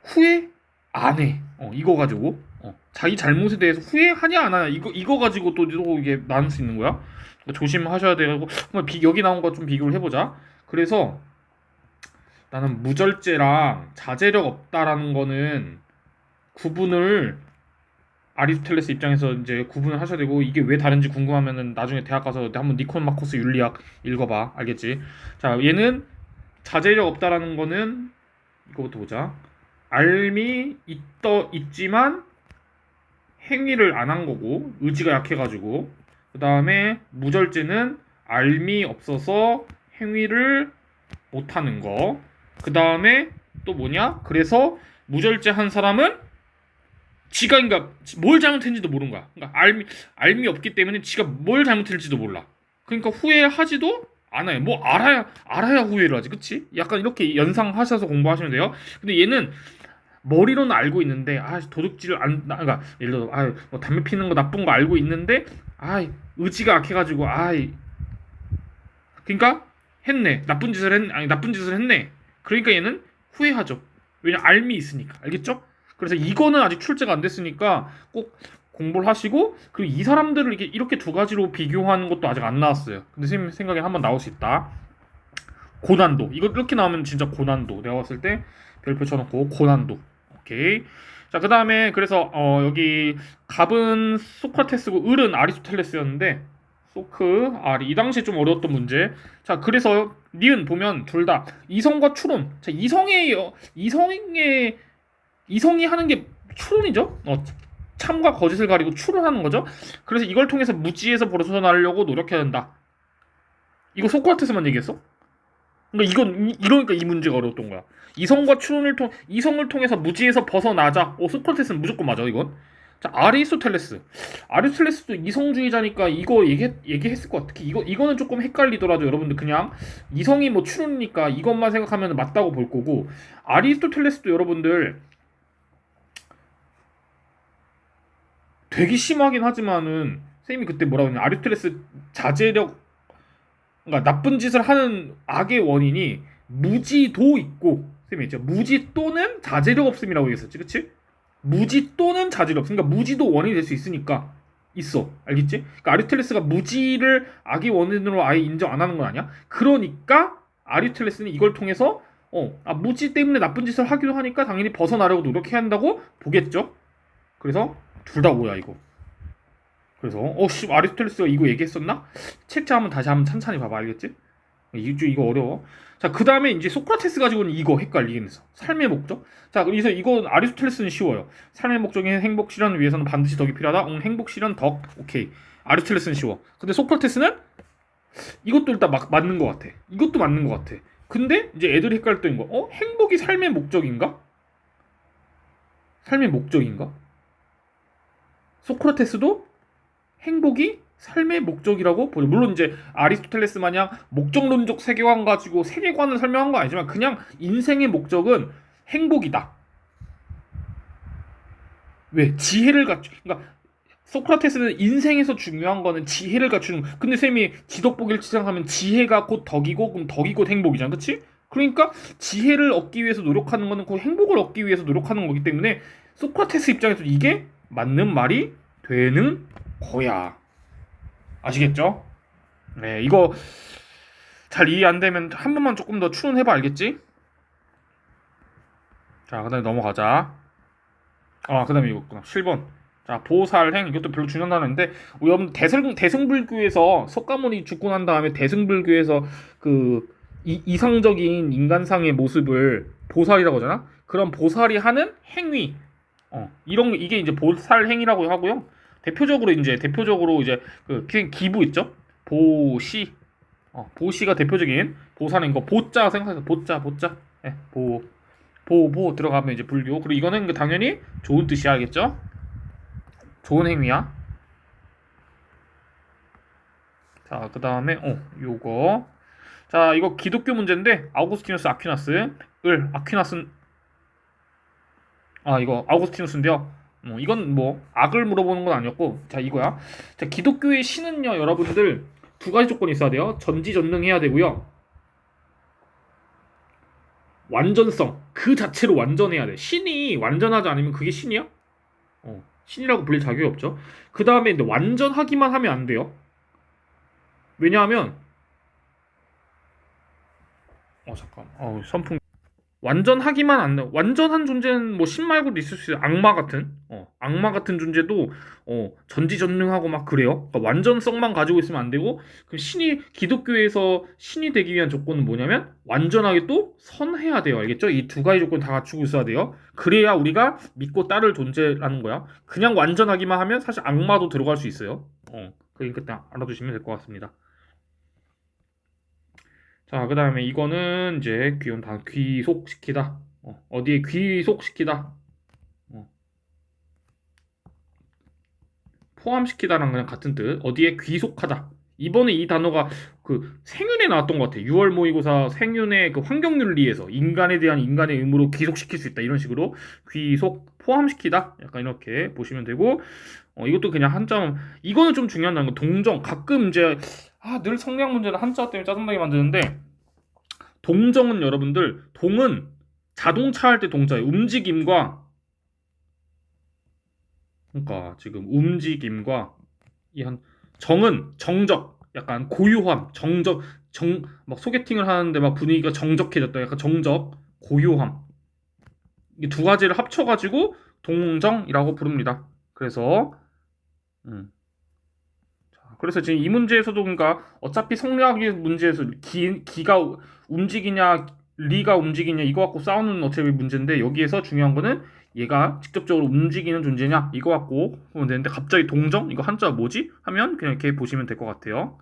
후회 안 해. 이거 가지고 자기 잘못에 대해서 후회하냐 안 하냐 이거 가지고 또 이게 나눌 수 있는 거야. 그러니까 조심하셔야 되고 한번 여기 나온 거 좀 비교를 해보자. 그래서 나는 무절제랑 자제력 없다라는 거는 구분을 아리스토텔레스 입장에서 이제 구분을 하셔야 되고 이게 왜 다른지 궁금하면은 나중에 대학 가서 한번 니코마코스 윤리학 읽어봐. 알겠지? 자, 얘는 자제력 없다라는 거는 이거부터 보자. 알미 있지만 행위를 안 한 거고 의지가 약해가지고 그 다음에 무절제는 알미 없어서 행위를 못하는 거. 그 다음에 또 뭐냐? 그래서 무절제 한 사람은 지가 그러니까 뭘 잘못했는지도 모르는 거야. 그러니까 알미 없기 때문에 지가 뭘 잘못했는지도 몰라. 그러니까 후회하지도 않아요. 뭐 알아야 후회를 하지, 그치? 약간 이렇게 연상하셔서 공부하시면 돼요. 근데 얘는 머리로는 알고 있는데 도둑질을 그러니까 예를 들어 뭐 담배 피는 거 나쁜 거 알고 있는데 의지가 약해가지고 그러니까 했네. 나쁜 짓을 했네. 그러니까 얘는 후회하죠. 왜냐 알미 있으니까. 알겠죠? 그래서 이거는 아직 출제가 안 됐으니까 꼭 공부를 하시고 그리고 이 사람들을 이렇게 두 가지로 비교하는 것도 아직 안 나왔어요. 근데 선생님 생각에 한번 나올 수 있다. 고난도. 이거 이렇게 나오면 진짜 고난도. 내가 봤을 때 별표 쳐놓고 고난도. 오케이. 자, 그 다음에 그래서 여기 갑은 소크라테스고 을은 아리스토텔레스였는데 이 당시에 좀 어려웠던 문제. 자, 그래서 니은 보면 둘 다 이성과 추론. 자, 이성이 하는 게 추론이죠. 참과 거짓을 가리고 추론하는 거죠. 그래서 이걸 통해서 무지에서 벗어나려고 노력해야 한다. 이거 소크라테스만 얘기했어? 그러니까 이러니까 이 문제가 어려웠던 거야. 이성을 통해서 무지에서 벗어나자. 소크라테스는 무조건 맞아, 이건. 자, 아리스토텔레스도 이성주의자니까 이거 얘기했을 것 같아. 특히 이거는 조금 헷갈리더라도 여러분들 그냥 이성이 뭐 추론이니까 이것만 생각하면 맞다고 볼 거고 아리스토텔레스도 여러분들 되게 심하긴 하지만은 선생님이 그때 뭐라고 했냐 아리스토텔레스 자제력 그러니까 나쁜 짓을 하는 악의 원인이 무지도 있고 선생님이 했죠. 무지 또는 자제력 없음이라고 얘기했었지, 그치? 무지 또는 자제력 없음. 그러니까 무지도 원인이 될 수 있으니까 있어, 알겠지? 그러니까 아리스토텔레스가 무지를 악의 원인으로 아예 인정 안 하는 건 아니야. 그러니까 아리스토텔레스는 이걸 통해서 무지 때문에 나쁜 짓을 하기도 하니까 당연히 벗어나려고 노력해야 한다고 보겠죠. 그래서 둘 다 뭐야 이거. 그래서 아리스토텔레스가 이거 얘기했었나? 책자 한번 다시 한번 찬찬히 봐봐, 알겠지? 이거 어려워. 자, 그 다음에 이제 소크라테스 가지고는 이거 헷갈리긴 했어. 삶의 목적. 자, 그래서 이건 아리스토텔레스는 쉬워요. 삶의 목적인 행복 실현을 위해서는 반드시 덕이 필요하다. 행복 실현 덕. 오케이. 아리스토텔레스는 쉬워. 근데 소크라테스는 이것도 일단 맞는 것 같아. 이것도 맞는 것 같아. 근데 이제 애들이 헷갈렸던 거. 행복이 삶의 목적인가? 삶의 목적인가? 소크라테스도 행복이 삶의 목적이라고 보죠. 물론 이제 아리스토텔레스 마냥 목적론적 세계관 가지고 세계관을 설명한 건 아니지만 그냥 인생의 목적은 행복이다. 왜? 지혜를 그러니까 소크라테스는 인생에서 중요한 거는 지혜를 갖추는 근데 쌤이 지덕보기를 치장하면 지혜가 곧 덕이고 그럼 덕이 곧 행복이잖아. 그치? 그러니까 지혜를 얻기 위해서 노력하는 거는 그 행복을 얻기 위해서 노력하는 거기 때문에 소크라테스 입장에서 이게 맞는 말이 되는 거야. 아시겠죠? 네, 이거 잘 이해 안 되면 한 번만 조금 더 추론해봐, 알겠지? 자, 그 다음에 넘어가자. 그 다음에 이거구나. 7번. 자, 보살행. 이것도 별로 중요한 단어인데, 여러분, 대승불교에서, 석가모니 죽고 난 다음에 대승불교에서 그, 이상적인 인간상의 모습을 보살이라고 하잖아? 그런 보살이 하는 행위. 이게 이제 보살행위라고 하고요. 대표적으로 이제, 그냥 기부 있죠? 보시. 보시가 대표적인 보살인 거. 보자 생각해서, 보자. 예, 보호 들어가면 이제 불교. 그리고 이거는 당연히 좋은 뜻이야, 알겠죠? 좋은 행위야. 자, 그 다음에 요거. 자, 이거 기독교 문제인데 아우구스티누스 아퀴나스. 이거 아우구스티누스인데요. 이건 뭐 악을 물어보는 건 아니었고, 자, 이거야. 자, 기독교의 신은요, 여러분들 두 가지 조건이 있어야 돼요. 전지전능해야 되고요. 완전성, 그 자체로 완전해야 돼. 신이 완전하지 않으면 그게 신이야? 신이라고 불릴 자격이 없죠. 그 다음에 완전하기만 하면 안 돼요. 왜냐하면 잠깐. 선풍. 완전하기만 안 돼. 완전한 존재는 뭐 신 말고도 있을 수 있어요. 악마 같은 존재도 전지전능하고 막 그래요. 그러니까 완전성만 가지고 있으면 안 되고, 그 기독교에서 신이 되기 위한 조건은 뭐냐면 완전하게 또 선해야 돼요. 알겠죠? 이 두 가지 조건 다 갖추고 있어야 돼요. 그래야 우리가 믿고 따를 존재라는 거야. 그냥 완전하기만 하면 사실 악마도 들어갈 수 있어요. 그러니까 딱 알아두시면 될 것 같습니다. 자, 그 다음에 이거는 이제 귀속시키다. 어디에 귀속시키다. 포함시키다랑 그냥 같은 뜻. 어디에 귀속하다. 이번에 이 단어가 그 생윤에 나왔던 것 같아. 6월 모의고사 생윤의 그 환경윤리에서 인간에 대한 인간의 의무로 귀속시킬 수 있다. 이런 식으로 귀속 포함시키다. 약간 이렇게 보시면 되고, 이것도 그냥 한자. 이거는 좀 중요한 단어. 동정. 가끔 이제 늘 성리학 문제는 한자 때문에 짜증나게 만드는데, 동정은 여러분들, 동은 자동차 할 때 동자예요. 움직임과, 그러니까 지금 움직임과 정은 정적, 약간 고요함, 정적, 막 소개팅을 하는데 막 분위기가 정적해졌다. 약간 정적, 고요함. 이 두 가지를 합쳐가지고 동정이라고 부릅니다. 그래서 그래서 지금 이 문제에서도, 그러니까 어차피 성리학 문제에서 기가 움직이냐 리가 움직이냐 이거 갖고 싸우는 어차피 문제인데, 여기에서 중요한 거는 얘가 직접적으로 움직이는 존재냐 이거 갖고 보면 되는데, 갑자기 동정? 이거 한자 뭐지? 하면 그냥 이렇게 보시면 될 것 같아요.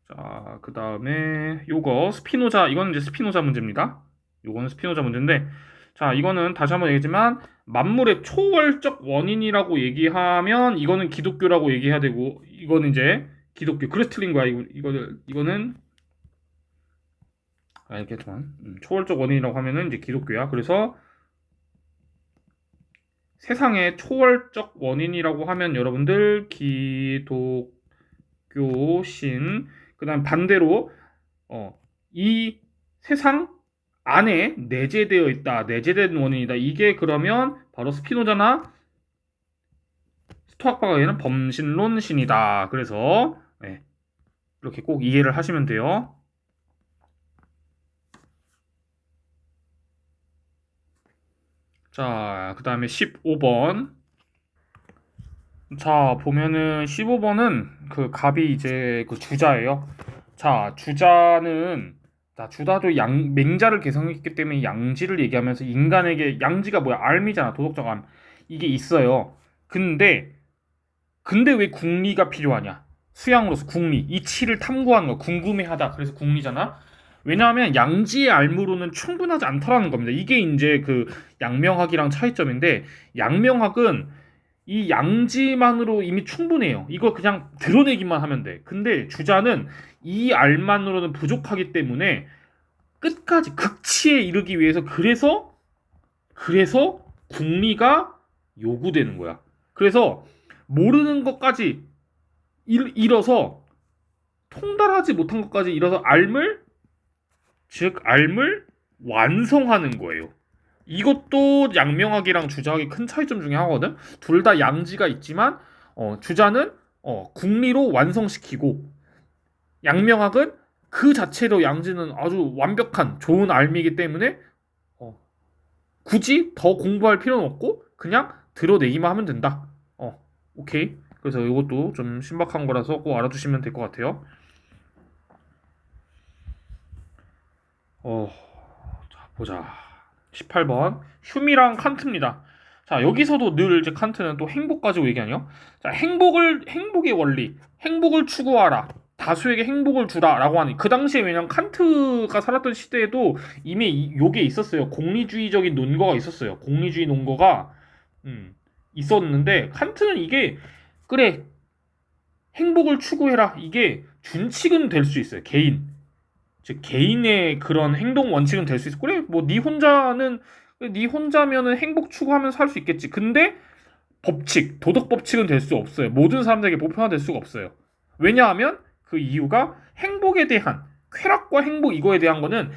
자, 그 다음에 요거 스피노자. 이거는 이제 스피노자 문제입니다. 요거는 스피노자 문제인데, 자, 이거는 다시 한번 얘기하지만 만물의 초월적 원인이라고 얘기하면 이거는 기독교라고 얘기해야 되고, 이거는 이제 기독교. 그래서 틀린 거야. 이거는 알겠지만 초월적 원인이라고 하면은 이제 기독교야. 그래서 세상의 초월적 원인이라고 하면 여러분들 기독교 신. 그다음 반대로 이 세상 안에 내재되어 있다. 내재된 원인이다. 이게 그러면 바로 스피노자나 스토아과에는 범신론 신이다. 그래서 이렇게 꼭 이해를 하시면 돼요. 자, 그 다음에 15번. 자, 보면은 15번은 그 갑이 이제 그 주자예요. 자, 주다도 맹자를 개성했기 때문에 양지를 얘기하면서 인간에게, 양지가 뭐야? 알미잖아. 도덕적 알. 이게 있어요. 근데 왜 궁리가 필요하냐? 수양으로서 궁리, 이치를 탐구하는 거, 궁금해하다. 그래서 궁리잖아. 왜냐하면 양지의 알무로는 충분하지 않다라는 겁니다. 이게 이제 그 양명학이랑 차이점인데, 양명학은 이 양지만으로 이미 충분해요. 이거 그냥 드러내기만 하면 돼. 근데 주자는 이 알만으로는 부족하기 때문에 끝까지 극치에 이르기 위해서, 그래서 궁리가 요구되는 거야. 그래서 모르는 것까지 잃어서 통달하지 못한 것까지 이뤄서 알을, 즉 알을 완성하는 거예요. 이것도 양명학이랑 주자학이 큰 차이점 중에 하나거든. 둘 다 양지가 있지만 주자는 궁리로 완성시키고, 양명학은 그 자체로 양지는 아주 완벽한 좋은 알미이기 때문에 굳이 더 공부할 필요는 없고 그냥 드러내기만 하면 된다. 오케이. 그래서 이것도 좀 신박한 거라서 꼭 알아두시면 될 것 같아요. 자, 보자. 18번 휴미랑 칸트입니다. 자, 여기서도 늘 이제 칸트는 또 행복 가지고 얘기하네요. 자, 행복의 원리, 행복을 추구하라, 다수에게 행복을 주라라고 하니, 그 당시에 왜냐면 칸트가 살았던 시대에도 이미 요게 있었어요. 공리주의적인 논거가 있었어요. 공리주의 논거가 있었는데, 칸트는 이게 그래, 행복을 추구해라, 이게 준칙은 될 수 있어요. 즉 개인의 그런 행동 원칙은 될 수 있어. 그래, 뭐 네 혼자면은 행복 추구하면서 살 수 있겠지. 근데 법칙, 도덕 법칙은 될 수 없어요. 모든 사람들에게 보편화될 수가 없어요. 왜냐하면 그 이유가 행복에 대한, 쾌락과 행복 이거에 대한 거는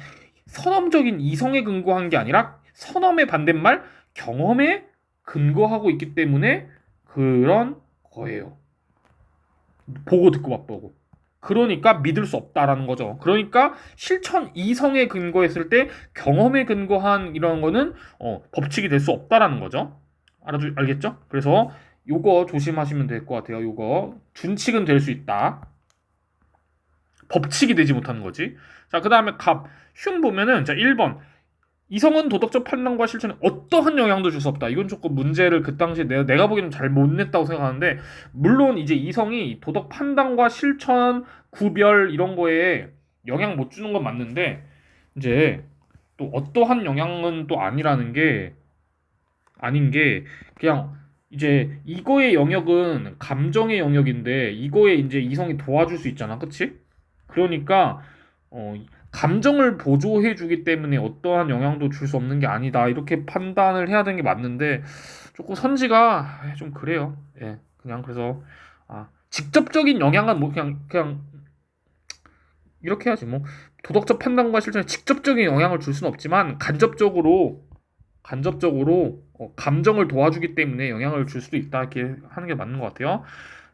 선험적인 이성에 근거한 게 아니라 선험의 반대말 경험에 근거하고 있기 때문에 그런 거예요. 보고 듣고 맛보고. 그러니까 믿을 수 없다라는 거죠. 그러니까 실천 이성에 근거했을 때 경험에 근거한 이런 거는 법칙이 될 수 없다라는 거죠. 알겠죠? 그래서 요거 조심하시면 될 것 같아요. 요거 준칙은 될 수 있다. 법칙이 되지 못하는 거지. 자, 그 다음에 흉 보면은, 자, 1번. 이성은 도덕적 판단과 실천에 어떠한 영향도 줄 수 없다. 이건 조금 문제를 그 당시에 내가 보기에는 잘 못 냈다고 생각하는데, 물론 이제 이성이 도덕 판단과 실천, 구별 이런 거에 영향 못 주는 건 맞는데, 이제 또 어떠한 영향은 또 아니라는 게 아닌 게, 그냥 이제 이거의 영역은 감정의 영역인데 이거에 이제 이성이 도와줄 수 있잖아, 그치? 그러니까 감정을 보조해 주기 때문에 어떠한 영향도 줄 수 없는 게 아니다, 이렇게 판단을 해야 되는 게 맞는데, 조금 선지가 좀 그래요. 예, 그냥 그래서 직접적인 영향은 뭐 그냥 이렇게 해야지 뭐. 도덕적 판단과 실천에 직접적인 영향을 줄 수는 없지만 간접적으로 감정을 도와주기 때문에 영향을 줄 수도 있다, 이렇게 하는 게 맞는 것 같아요.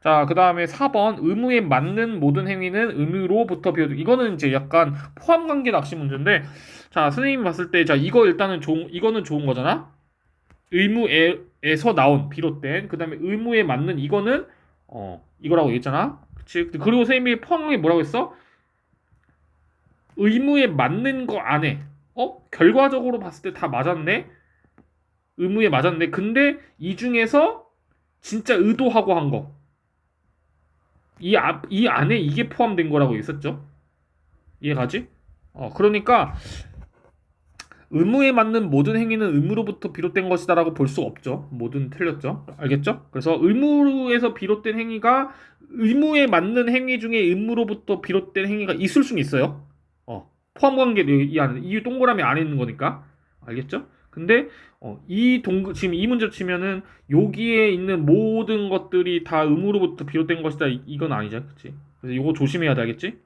자, 그 다음에 4번 의무에 맞는 모든 행위는 의무로부터 비롯된, 이거는 이제 약간 포함관계 낚시 문제인데, 자, 선생님이 봤을 때, 자, 이거 일단은 이거는 좋은 거잖아. 의무에서 나온 비롯된, 그 다음에 의무에 맞는 이거는 이거라고 얘기했잖아. 그치? 그리고 선생님이 포함관계 뭐라고 했어? 의무에 맞는 거 안에 결과적으로 봤을 때 다 맞았네. 의무에 맞았네. 근데 이 중에서 진짜 의도하고 한 거, 이 안에 이게 포함된 거라고 있었죠. 이해가지? 그러니까 의무에 맞는 모든 행위는 의무로부터 비롯된 것이다라고 볼 수 없죠. 뭐든 틀렸죠. 알겠죠? 그래서 의무에서 비롯된 행위가, 의무에 맞는 행위 중에 의무로부터 비롯된 행위가 있을 수는 있어요. 포함관계를 이 동그라미 안에 있는 거니까. 알겠죠? 근데 지금 이 문제로 치면은 여기에 있는 모든 것들이 다 의무로부터 비롯된 것이다, 이건 아니죠, 그치? 그래서 이거 조심해야 돼, 알겠지?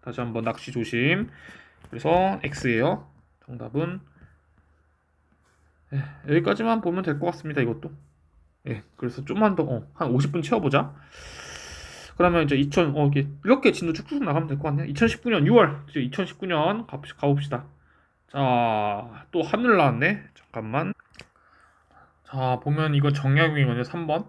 다시 한번 낚시 조심. 그래서 X예요. 정답은 여기까지만 보면 될 것 같습니다, 이것도. 그래서 좀만 더 한 50분 채워보자. 그러면 이제 이렇게 진도 쭉쭉 나가면 될 것 같네요. 2019년 6월, 이제 2019년 가봅시다. 자, 또 하늘 나왔네. 잠깐만. 자, 보면 이거 정약용이거든요. 3번.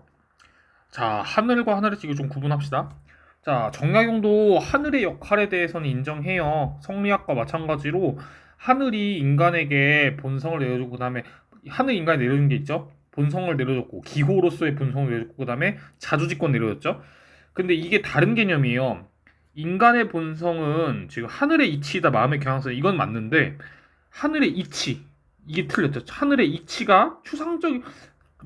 자, 하늘과 하늘의 이거 좀 구분합시다. 자, 정약용도 하늘의 역할에 대해서는 인정해요. 성리학과 마찬가지로 하늘이 인간에게 본성을 내려주고, 그 다음에 하늘 인간이 내려준 게 있죠. 본성을 내려줬고, 기호로서의 본성을 내려줬고, 그 다음에 자주직권 내려줬죠. 근데 이게 다른 개념이에요. 인간의 본성은 지금 하늘의 이치이다, 마음의 경향성, 이건 맞는데, 하늘의 이치, 이게 틀렸죠. 하늘의 이치가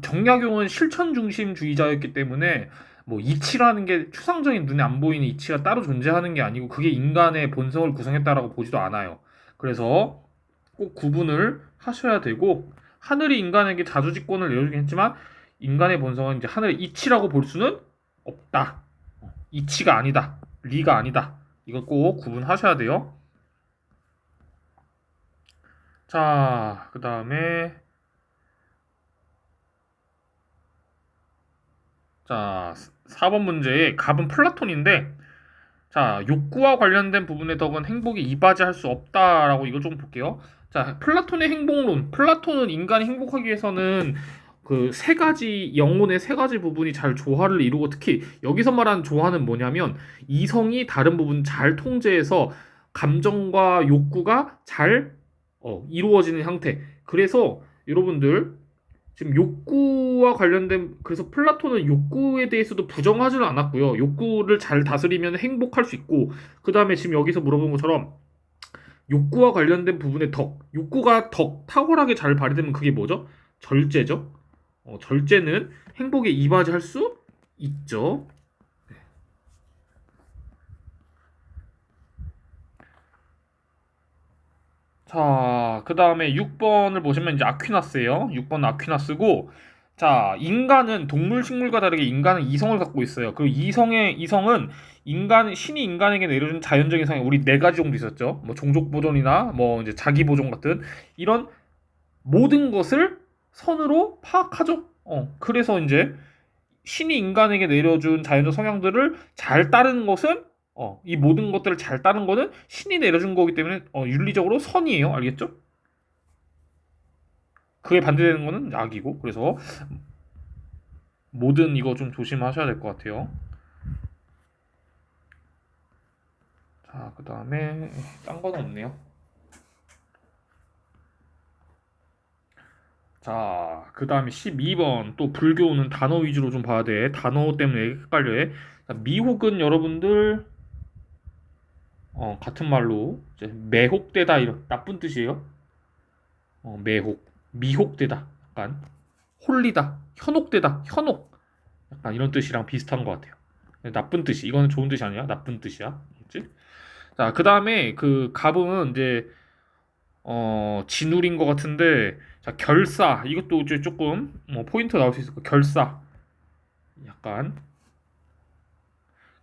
정약용은 실천 중심주의자였기 때문에 뭐 이치라는 게 추상적인 눈에 안 보이는 이치가 따로 존재하는 게 아니고 그게 인간의 본성을 구성했다라고 보지도 않아요. 그래서 꼭 구분을 하셔야 되고, 하늘이 인간에게 자주직권을 내려주긴 했지만 인간의 본성은 이제 하늘의 이치라고 볼 수는 없다. 이치가 아니다, 리가 아니다, 이거 꼭 구분하셔야 돼요. 자, 그 다음에 자, 4번 문제의 갑은 플라톤인데 자, 욕구와 관련된 부분의 덕은 행복에 이바지할 수 없다라고 이거 좀 볼게요. 자, 플라톤의 행복론. 플라톤은 인간이 행복하기 위해서는 그 세 가지 영혼의 세 가지 부분이 잘 조화를 이루고 특히 여기서 말하는 조화는 뭐냐면 이성이 다른 부분 잘 통제해서 감정과 욕구가 잘 이루어지는 형태. 그래서 여러분들 지금 욕구와 관련된 그래서 플라톤은 욕구에 대해서도 부정하지는 않았고요. 욕구를 잘 다스리면 행복할 수 있고 그 다음에 지금 여기서 물어본 것처럼 욕구와 관련된 부분의 욕구가 탁월하게 잘 발휘되면 그게 뭐죠? 절제죠. 절제는 행복에 이바지할 수 있죠. 자, 그 다음에 6번을 보시면 이제 아퀴나스예요. 6번 아퀴나스고, 자, 인간은 동물, 식물과 다르게 인간은 이성을 갖고 있어요. 그리고 이성은 신이 인간에게 내려준 자연적인 성향, 우리 네 가지 정도 있었죠. 뭐 종족 보존이나 뭐 이제 자기 보존 같은 이런 모든 것을 선으로 파악하죠. 그래서 이제 신이 인간에게 내려준 자연적 성향들을 잘 따르는 것은 이 모든 것들을 잘 따르는 거는 신이 내려준 거기 때문에 윤리적으로 선이에요. 알겠죠? 그에 반대되는 거는 악이고 그래서 모든 이거 좀 조심하셔야 될 것 같아요. 자, 그 다음에 딴 건 없네요. 자, 그 다음에 12번 또 불교는 단어 위주로 좀 봐야 돼. 단어 때문에 헷갈려 해. 자, 미혹은 여러분들 같은 말로 이제 매혹되다 이런 나쁜 뜻이에요. 매혹, 미혹되다, 약간 홀리다, 현혹되다, 현혹, 약간 이런 뜻이랑 비슷한 것 같아요. 나쁜 뜻이 이거는 좋은 뜻이 아니야, 나쁜 뜻이야, 알겠지? 자, 그 다음에 그 갑은 이제 진울인 것 같은데, 자 결사 이것도 이제 조금 포인트 나올 수 있을 거 결사, 약간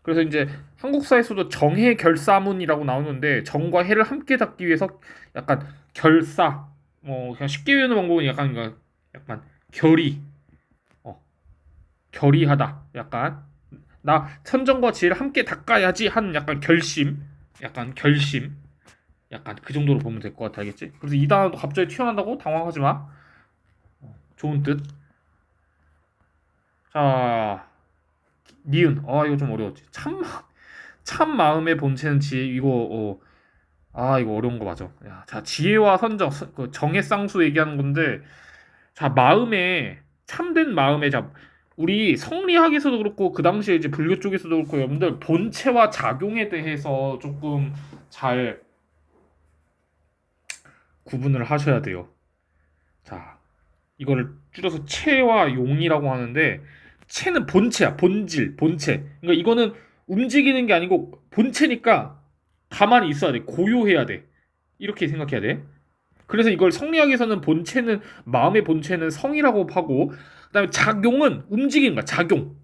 그래서 이제 한국사에서도 정해 결사문이라고 나오는데 정과 해를 함께 닫기 위해서 약간 결사 그냥 쉽게 외우는 방법은 약간 결의 어, 결의하다 약간 나 천정과 지혜를 함께 닦아야지 하는 약간 결심 약간 그 정도로 보면 될 것 같아 알겠지? 그래서 이 단어도 갑자기 튀어나온다고 당황하지 마. 좋은 뜻. 자 니은 이거 좀 어려웠지. 참 마음의 본체는 지혜 이거 이거 어려운 거 맞아. 야, 자, 지혜와 선정, 그 정의 쌍수 얘기하는 건데, 자, 참된 마음에, 자, 우리 성리학에서도 그렇고, 그 당시에 이제 불교 쪽에서도 그렇고, 여러분들 본체와 작용에 대해서 조금 잘 구분을 하셔야 돼요. 자, 이거를 줄여서 체와 용이라고 하는데, 체는 본체야, 본체. 그러니까 이거는 움직이는 게 아니고 본체니까 가만히 있어야 돼. 고요해야 돼. 이렇게 생각해야 돼. 그래서 이걸 성리학에서는 마음의 본체는 성이라고 하고 그다음에 작용은 움직이는 거야. 작용.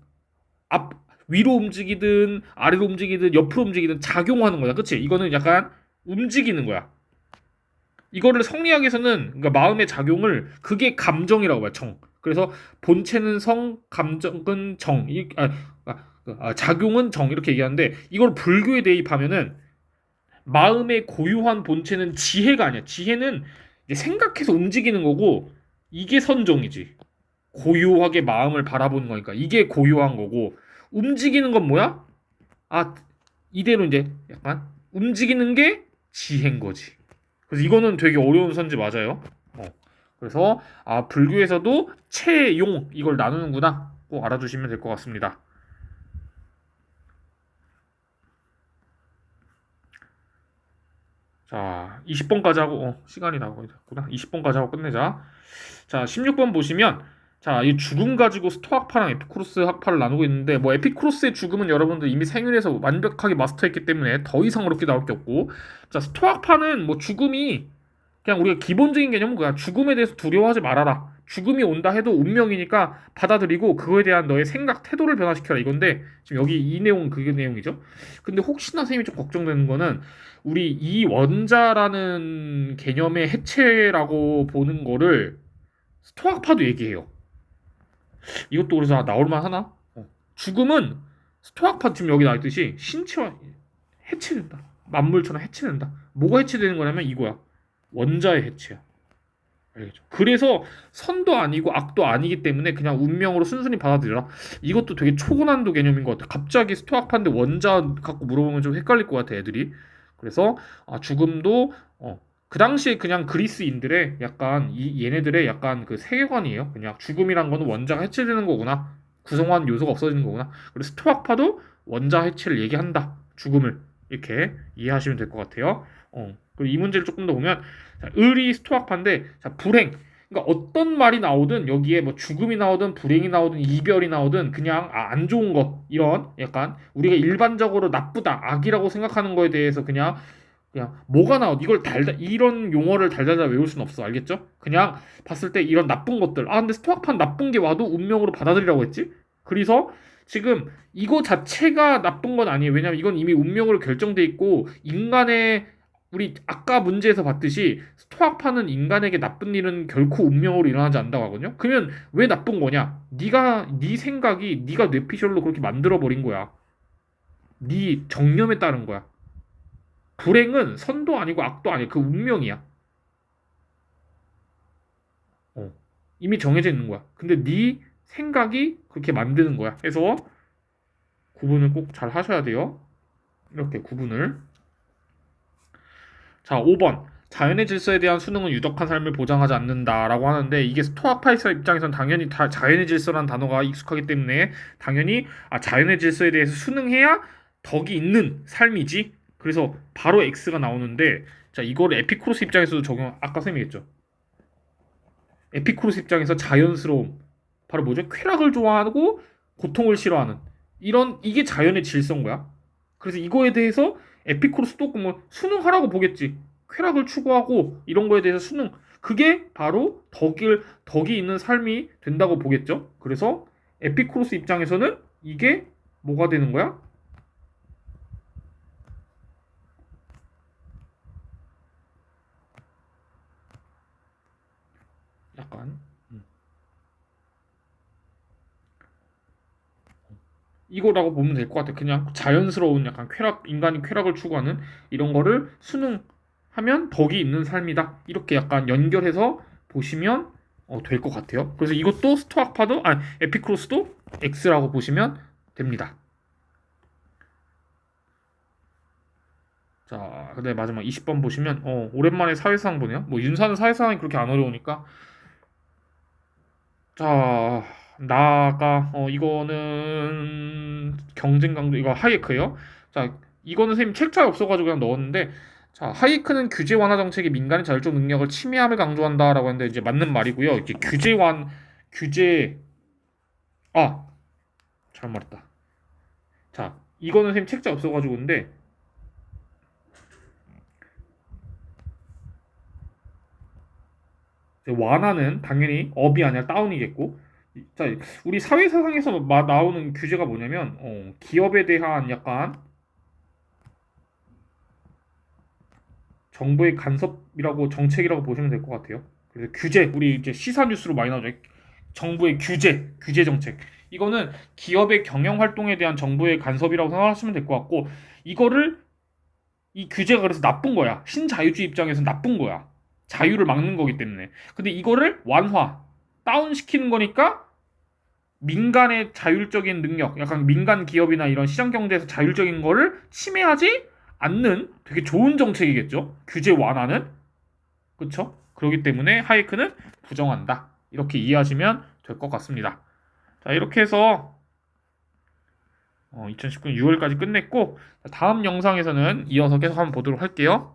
앞 위로 움직이든 아래로 움직이든 옆으로 움직이든 작용하는 거야. 그치? 이거는 약간 움직이는 거야. 이거를 성리학에서는 그러니까 마음의 작용을 그게 감정이라고 봐요. 정. 그래서 본체는 성, 감정은 정. 작용은 정 이렇게 얘기하는데 이걸 불교에 대입하면은 마음의 고유한 본체는 지혜가 아니야. 지혜는 이제 생각해서 움직이는 거고 이게 선정이지. 고요하게 마음을 바라보는 거니까 이게 고요한 거고 움직이는 건 뭐야? 이대로 이제 약간 움직이는 게 지혜인 거지. 그래서 이거는 되게 어려운 선지 맞아요. 그래서 불교에서도 체용 이걸 나누는구나. 꼭 알아두시면 될 것 같습니다. 자, 20번까지 하고, 시간이 나오고 있구나. 20번까지 하고 끝내자. 자, 16번 보시면, 자, 이 죽음 가지고 스토 학파랑 에피쿠로스 학파를 나누고 있는데, 뭐, 에피쿠로스의 죽음은 여러분들 이미 생일에서 완벽하게 마스터했기 때문에 더 이상 어렵게 나올 게 없고, 자, 스토 학파는 뭐 죽음이 그냥 우리가 기본적인 개념은 그냥 죽음에 대해서 두려워하지 말아라. 죽음이 온다 해도 운명이니까 받아들이고 그거에 대한 너의 생각, 태도를 변화시켜라 이건데 지금 여기 이 내용은 그 내용이죠. 근데 혹시나 선생님이 좀 걱정되는 거는 우리 이 원자라는 개념의 해체라고 보는 거를 스토아파도 얘기해요. 이것도 그래서 나올만 하나? 죽음은 스토아파 지금 여기 나와있듯이 신체와 해체된다. 만물처럼 해체된다. 뭐가 해체되는 거냐면 이거야. 원자의 해체야. 알겠죠? 그래서 선도 아니고 악도 아니기 때문에 그냥 운명으로 순순히 받아들여라. 이것도 되게 초고난도 개념인 것 같아. 갑자기 스토아파인데 원자 갖고 물어보면 좀 헷갈릴 것 같아, 애들이. 그래서 죽음도 그 당시에 그냥 그리스인들의 약간 얘네들의 약간 그 세계관이에요. 그냥 죽음이란 거는 원자가 해체되는 거구나. 구성원 요소가 없어지는 거구나. 그리고 스토아파도 원자 해체를 얘기한다. 죽음을 이렇게 이해하시면 될 것 같아요. 그리고 이 문제를 조금 더 보면 자, 을이 스토아파인데 자, 불행. 그러니까 어떤 말이 나오든 여기에 뭐 죽음이 나오든 불행이 나오든 이별이 나오든 그냥 안 좋은 것 이런 약간 우리가 일반적으로 나쁘다 악이라고 생각하는 거에 대해서 그냥 뭐가 나오든 이걸 달다 이런 용어를 달달달 외울 수는 없어. 알겠죠? 그냥 봤을 때 이런 나쁜 것들 근데 스토아파는 나쁜 게 와도 운명으로 받아들이라고 했지. 그래서 지금 이거 자체가 나쁜 건 아니에요. 왜냐면 이건 이미 운명으로 결정돼 있고 인간의 우리 아까 문제에서 봤듯이 스토아파는 인간에게 나쁜 일은 결코 운명으로 일어나지 않는다고 하거든요. 그러면 왜 나쁜 거냐? 네 생각이 네가 뇌피셜로 그렇게 만들어 버린 거야. 네 정념에 따른 거야. 불행은 선도 아니고 악도 아니야. 그 운명이야. 어. 이미 정해져 있는 거야. 근데 네 생각이 그렇게 만드는 거야. 그래서 구분을 꼭 잘 하셔야 돼요. 이렇게 구분을. 자, 5번. 자연의 질서에 대한 수능은 유덕한 삶을 보장하지 않는다라고 하는데 이게 스토아파이스 입장에서는 당연히 다 자연의 질서라는 단어가 익숙하기 때문에 당연히 자연의 질서에 대해서 수능해야 덕이 있는 삶이지. 그래서 바로 X가 나오는데 자, 이거를 에피쿠로스 입장에서도 적용 아까 쌤이 했죠. 에피쿠로스 입장에서 자연스러움 바로 뭐죠? 쾌락을 좋아하고 고통을 싫어하는 이게 자연의 질서인 거야. 그래서 이거에 대해서 에피쿠로스도 뭐 수능하라고 보겠지. 쾌락을 추구하고 이런 거에 대해서 수능 그게 바로 덕이 있는 삶이 된다고 보겠죠. 그래서 에피쿠로스 입장에서는 이게 뭐가 되는 거야? 약간 이거라고 보면 될 것 같아. 그냥 자연스러운 약간 인간이 쾌락을 추구하는 이런 거를 수능하면 덕이 있는 삶이다. 이렇게 약간 연결해서 보시면 될 것 같아요. 그래서 이것도 에피크로스도 X라고 보시면 됩니다. 자, 근데 마지막 20번 보시면 오랜만에 사회상 보네요. 뭐 윤사는 사회상이 그렇게 안 어려우니까 자, 이거는 경쟁 강도 이거 하이에크예요. 자, 이거는 선생님 책자에 없어가지고 그냥 넣었는데 자, 하이에크는 규제 완화 정책이 민간의 자율적 능력을 침해함을 강조한다라고 했는데 이제 맞는 말이고요. 이제 규제 아 잘못 말했다. 자, 이거는 선생님 책자 없어가지고 근데 완화는 당연히 업이 아니라 다운이겠고 자, 우리 사회사상에서 나오는 규제가 뭐냐면 기업에 대한 약간 정부의 간섭이라고 정책이라고 보시면 될 것 같아요. 그래서 규제, 우리 이제 시사 뉴스로 많이 나오죠. 정부의 규제 정책. 이거는 기업의 경영 활동에 대한 정부의 간섭이라고 생각하시면 될 것 같고, 이 규제가 그래서 나쁜 거야. 신자유주의 입장에서 나쁜 거야. 자유를 막는 거기 때문에. 근데 이거를 다운시키는 거니까 민간의 자율적인 능력, 약간 민간 기업이나 이런 시장 경제에서 자율적인 거를 침해하지 않는 되게 좋은 정책이겠죠. 규제 완화는. 그렇죠? 그렇기 때문에 하이크는 부정한다. 이렇게 이해하시면 될 것 같습니다. 자, 이렇게 해서 2019년 6월까지 끝냈고 다음 영상에서는 이어서 계속 한번 보도록 할게요.